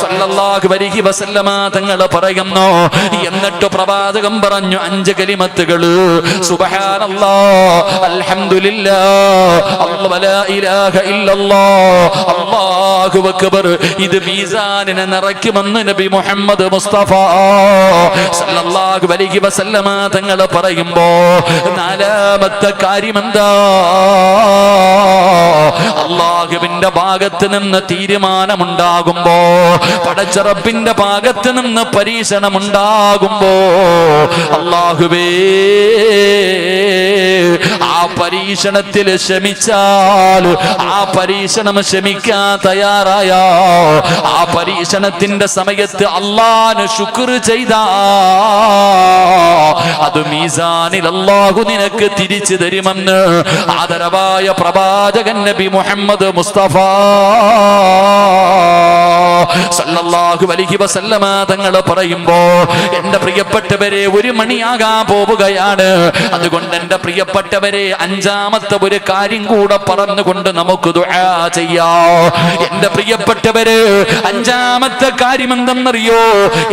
സല്ലല്ലാഹു അലൈഹി വസല്ലമ തങ്ങൾ പറയുന്നു. എന്നിട്ട് പ്രവാചകൻ പറഞ്ഞു 5 കലിമത്തുകൾ: സുബ്ഹാനല്ലാഹ്, അൽഹംദുലില്ലാഹ്, അല്ലാഹു ലാ ഇലാഹ ഇല്ലല്ലാഹ്, അല്ലാഹു അക്ബർ. ഇത് മീസാനിനെ നിറയ്ക്കുമെന്ന് നബി മുഹമ്മദ് മുസ്തഫ സല്ലല്ലാഹു അലൈഹി വസല്ലമ തങ്ങൾ പറയുമ്പോ, നാലാമത്തെ കാര്യമെന്താ? അള്ളാഹുവിന്റെ ഭാഗത്ത് നിന്ന് തീരുമാനമുണ്ടാകുമ്പോ, പടച്ചറപ്പിന്റെ ഭാഗത്ത് നിന്ന് പരീക്ഷണമുണ്ടാകുമ്പോ, അള്ളാഹുവേ, ആ പരീക്ഷണത്തിൽ ക്ഷമിച്ചാൽ, ആ പരീക്ഷണം ക്ഷമിക്കാൻ തയ്യാറായ, ആ പരീക്ഷണത്തിന്റെ സമയത്ത് അള്ളാഹുവിന് ശുക്ർ ചെയ്ത, അത് മീസാനിൽ അല്ലാഹു നിനക്ക് തിരിച്ചു തരുമെന്ന് ആദരവായ പ്രവാചകൻ നബി മുഹമ്മദ് മുസ്തഫ സല്ലല്ലാഹു അലൈഹി വസല്ലമ തങ്ങൾ പറയുമ്പോ, എന്റെ പ്രിയപ്പെട്ടവരെ, 1 മണിയാകാൻ പോവുകയാണ്. അതുകൊണ്ട് എന്റെ പ്രിയപ്പെട്ടവരെ, 5ാമത്തെ ഒരു കാര്യം കൂടെ പറഞ്ഞുകൊണ്ട് നമുക്ക് ദുആ ചെയ്യാം. എന്റെ പ്രിയപ്പെട്ടവരെ, 5ാമത്തെ കാര്യം എന്തെന്നറിയോ?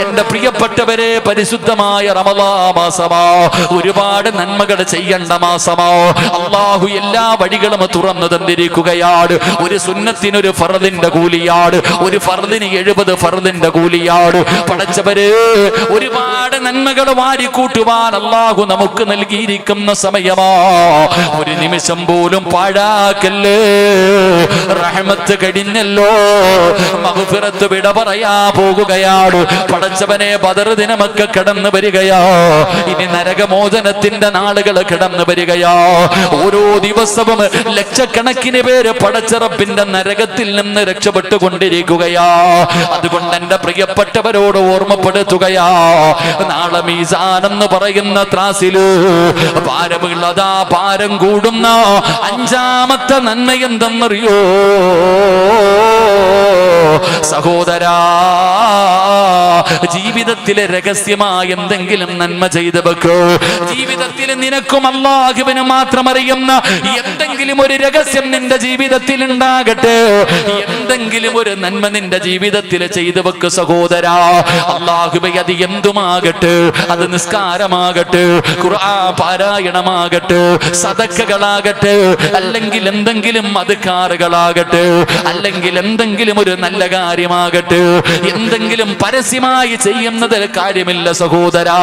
എന്റെ പ്രിയപ്പെട്ടവരെ, പരിശുദ്ധമായ റമളാൻ മാസമാ, ഒരുപാട് നന്മകൾ ചെയ്യേണ്ട മാസമാ. അള്ളാഹു എല്ലാ വഴികളും തുറന്നു തന്നിരിക്കുകയാണ്. ഒരു സുന്നത്തിനൊരു ഫർദിന്റെ കൂലിയാണ്, ഒരു ഫർദിന് 170 ഫർദിന്റെ കൂലിയാണ്. പടച്ചവരെ, ഒരുപാട് നന്മകൾ വാരിക്കൂട്ടുവാൻ അല്ലാഹു നമുക്ക് നൽകിയിരിക്കുന്ന സമയമാ. ഒരു നിമിഷം പോലും പാഴാക്കല്ലേ. റഹ്മത്ത് കഴിഞ്ഞല്ലോ, മഗ്ഫിറത്ത് വിട പറയാ പോകുകയാണ്. പടച്ചവനെ, ബദർ ദിനമൊക്കെ കടന്നു വരികയാ. ഇനി നരകമോചനത്തിന്റെ നാളുകൾ കടന്നു വരികയാ. ഓരോ ദിവസവും ലക്ഷക്കണക്കിന് പേര് പടച്ച റബ്ബിന്റെ നരകത്തിൽ നിന്ന് രക്ഷപ്പെട്ടുകൊണ്ടിരിക്കുകയാ. അതുകൊണ്ട് എന്റെ പ്രിയപ്പെട്ടവരോട് ഓർമ്മപ്പെടുത്തുകയാ, നാളെ മീസാൻ എന്ന് പറയുന്ന ത്രാസില് ഭാരമുള്ളതാ, ഭാരം കൂടുന്ന 5ാമത്തെ നന്മ എന്തെന്നറിയോ സഹോദരാ? ജീവിതത്തിലെ രഹസ്യമായ എന്തെങ്കിലും നന്മ ചെയ്തു വെക്കോ. ജീവിതത്തിൽ നിനക്കും അല്ലാഹുവിന് മാത്രം അറിയുന്ന എന്തെങ്കിലും ഒരു രഹസ്യം നിന്റെ ജീവിതത്തിൽ ഉണ്ടാകട്ടെ. എന്തെങ്കിലും ഒരു നന്മ നിന്റെ ജീവിതത്തിൽ ചെയ്തു വെക്ക് സഹോദരാ. അല്ലാഹുവേ, അത് എന്തുമാകട്ടെ, അത് നിസ്കാരമാകട്ടെ, ഖുർആൻ പാരായണമാകട്ടെ, സദഖകളാകട്ടെ, അല്ലെങ്കിൽ എന്തെങ്കിലും അദ്കാറുകളാകട്ടെ, അല്ലെങ്കിൽ എന്തെങ്കിലും ഒരു നല്ല കാര്യമാകട്ടെ, എന്തെങ്കിലും പരസ്യമായി ചെയ്യുന്നതിൽ കാര്യമില്ല സഹോദരാ.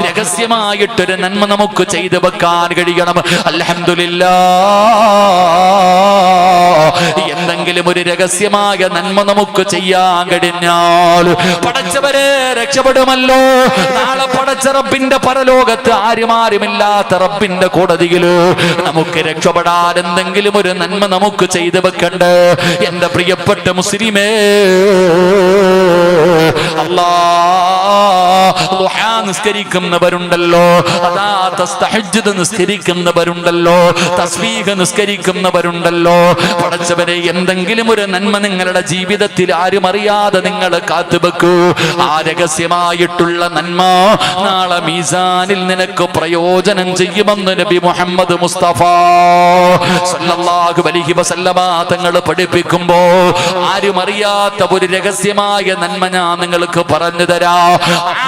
രഹസ്യമായിട്ടൊരു നന്മ നമുക്ക് ചെയ്തു വെക്കാൻ കഴിയണം. അൽഹംദുലില്ലാഹ്, എന്തെങ്കിലും ഒരു രഹസ്യമായ നന്മ നമുക്ക് ചെയ്യാൻ കഴിഞ്ഞാൽ പടച്ചവരെ രക്ഷപ്പെടുമല്ലോ. നാളെ പടച്ച റബ്ബിന്റെ പരലോകത്ത് ആരുമില്ലാത്ത റബ്ബിന്റെ കോടതിയില് നമുക്ക് രക്ഷപ്പെടാൻ എന്തെങ്കിലും ഒരു നന്മ നമുക്ക് ചെയ്തു വെക്കണ്ടേ. എന്റെ പ്രിയപ്പെട്ട മുസ്ലിമേ, ദുഹാ നിസ്കരിക്കുന്നവരുണ്ടല്ലോ, അതാ തസ്തഹജ്ജുദ് നിസ്കരിക്കുന്നവരുണ്ടല്ലോ, തസ്ബീഹ് നിസ്കരിക്കുന്നവരുണ്ടല്ലോ. പടച്ചവരെ, എന്തെങ്കിലും ഒരു നന്മ നിങ്ങളുടെ ജീവിതത്തിൽ ആരും അറിയാതെ നിങ്ങൾ കാത്തുവെക്കൂ. ആ രഹസ്യമായിട്ടുള്ള നന്മ നാളെ മീസാനിൽ നിനക്ക് പ്രയോജനം ചെയ്യുമെന്ന് നബി മുഹമ്മദ് മുസ്തഫ സല്ലല്ലാഹു അലൈഹി വസല്ലമ തങ്ങൾ പഠിപ്പിക്കുമ്പോ ആരും അറിയാത്ത ഒരു രഹസ്യമായ നന്മ ഞാൻ നിങ്ങൾക്ക് പറഞ്ഞു തരാം.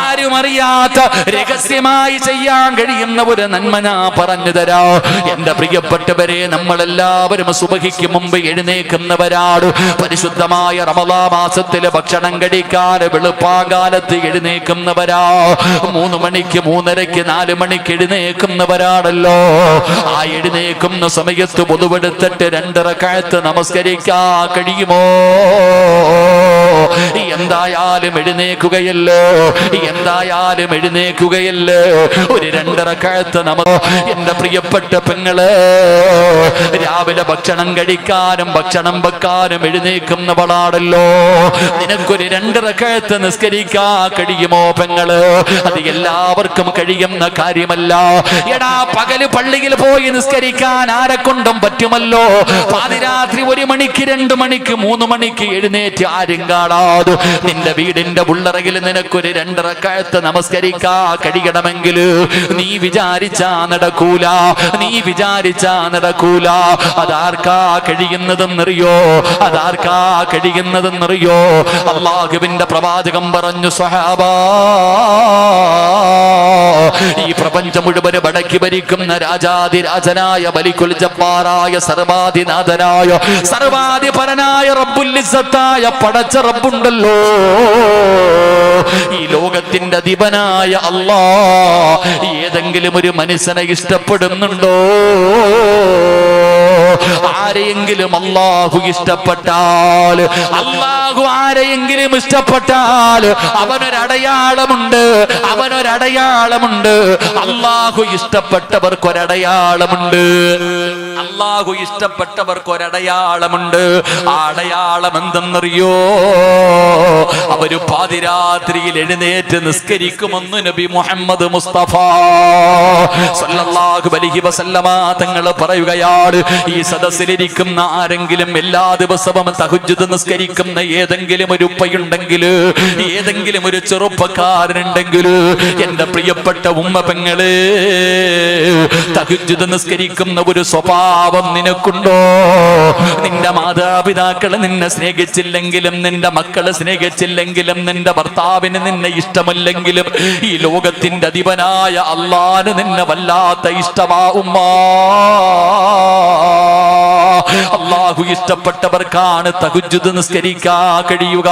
ആരും അറിയാത്ത രഹസ്യമായി ചെയ്യാൻ കഴിയുന്ന ഒരു നന്മ ഞാൻ പറഞ്ഞു തരാം. എന്റെ പ്രിയപ്പെട്ടവരെ, നമ്മളെല്ലാവരും സുബഹിക്ക് മുമ്പ് എഴുന്നേൽക്കുന്നവരാണ്. പരിശുദ്ധമായ റമളാൻ മാസത്തില് ഭക്ഷണം കഴിക്കാൻ വെളുപ്പാകാലത്ത് എഴുന്നേൽക്കുന്നവരാ. 3 മണിക്ക് 3:30 4 മണിക്ക് എഴുന്നേൽക്കുന്നവരാണല്ലോ. ആ എഴുന്നേൽക്കുന്ന സമയത്ത് പൊതുവെടുത്തിട്ട് 2 റക്അത്ത് നമസ്കരിക്കാൻ കഴിയുമോ? എന്തായാലും എഴുന്നേൽക്കുകയല്ലോ, എന്തായാലും എഴുന്നേൽക്കുകയല്ലോ. ഒരു 2 റക്അത്ത് എന്റെ പ്രിയപ്പെട്ട പെങ്ങള്, രാവിലെ ഭക്ഷണം കഴിക്കാനും ഭക്ഷണം വെക്കാനും എഴുന്നേൽക്കുന്നവളാണല്ലോ. നിനക്കൊരു 2 റക്അത്ത് നിസ്കരിക്കാൻ കഴിയുമോ പെങ്ങള്? അത് എല്ലാവർക്കും കഴിയുന്ന കാര്യമല്ല. എടാ, പകല് പള്ളിയിൽ പോയി നിസ്കരിക്കാൻ ആരെക്കൊണ്ടും പറ്റുമല്ലോ. പാതിരാത്രി 1 മണിക്ക് 2 മണിക്ക് 3 മണിക്ക് എഴുന്നേറ്റ് ആരും കാണാതെ നിന്റെ വീടിന്റെ ഉള്ളറയിൽ നിനക്കൊരു 2 റക്അത്ത് നമസ്കരിക്കാൻ കഴിയണമെങ്കിൽ നീ വിചാരിച്ചാ നടക്കൂല, നീ വിചാരിച്ചാ നടക്കൂല. അതാർക്കാ കഴിയുന്നതെന്നറിയോ? അതാർക്കാ കഴിയുന്നതെന്നറിയോ? അല്ലാഹുവിന്റെ പ്രവാചകൻ പറഞ്ഞു, സ്വഹാബാ, ഈ പ്രപഞ്ചം മുഴുവൻ വടക്കി ഭരിക്കുന്ന രാജാതിരാജനായ മലിക്കുൽ ജബ്ബാറായ സർവാധിനാഥനായ സർവാധിപരനായ റബ്ബുൽ ഇസ്സത്തായ പടച്ച റബ്ബുണ്ടല്ലോ, ഈ ലോകത്തിന്റെ അധിപനായ അല്ലാഹ് ഏതെങ്കിലും ഒരു മനുഷ്യനെ ഇഷ്ടപ്പെടുന്നുണ്ടോ? ആരെയെങ്കിലും അല്ലാഹു ഇഷ്ടപ്പെട്ടാൽ, അല്ലാഹു ആരെയെങ്കിലും ഇഷ്ടപ്പെട്ടാൽ അവനൊരടയാളമുണ്ട്, അവനൊരടയാളമുണ്ട്. അല്ലാഹു ഇഷ്ടപ്പെട്ടവർക്കൊരടയാളമുണ്ട്, അല്ലാഹു ഇഷ്ടപ്പെട്ടവർക്കൊരടയാളമുണ്ട്. ആ അടയാളം എന്തെന്നറിയോ? അവര് പാതിരാത്രിയിൽ എഴുന്നേറ്റ് നിസ്കരിക്കുമെന്ന് നബി മുഹമ്മദ് മുസ്തഫ സല്ലല്ലാഹു അലൈഹി വസല്ലമ തങ്ങൾ പറയുകയാണ്. ഈ സദസ്സിലിരിക്കുന്ന ആരെങ്കിലും എല്ലാ ദിവസവും തഹജ്ജുദ് നിസ്കരിക്കുന്ന ഏതെങ്കിലും ഒരു ഉപ്പയുണ്ടെങ്കിൽ, ഏതെങ്കിലും ഒരു ചെറുപ്പക്കാരനുണ്ടെങ്കിൽ, എന്റെ പ്രിയപ്പെട്ട ഉമ്മ പെങ്ങളെ, തഹജ്ജുദ് നിസ്കരിക്കുന്ന ഒരു സ്വഭാവം നിനക്കുണ്ടോ? നിന്റെ മാതാപിതാക്കൾ നിന്നെ സ്നേഹിച്ചില്ലെങ്കിലും, നിന്റെ മക്കളെ സ്നേഹിച്ചില്ലെങ്കിലും, നിന്റെ ഭർത്താവിന് നിന്നെ ഇഷ്ടമല്ലെങ്കിലും, ഈ ലോകത്തിന്റെ അധിപനായ അല്ലാഹുവിന് നിന്നെ വല്ലാത്ത ഇഷ്ടമാ ഉമ്മാ. അള്ളാഹു ഇഷ്ടപ്പെട്ടവർക്കാണ് തഹജ്ജുദ് നിസ്കരിക്കാൻ കഴിയുക.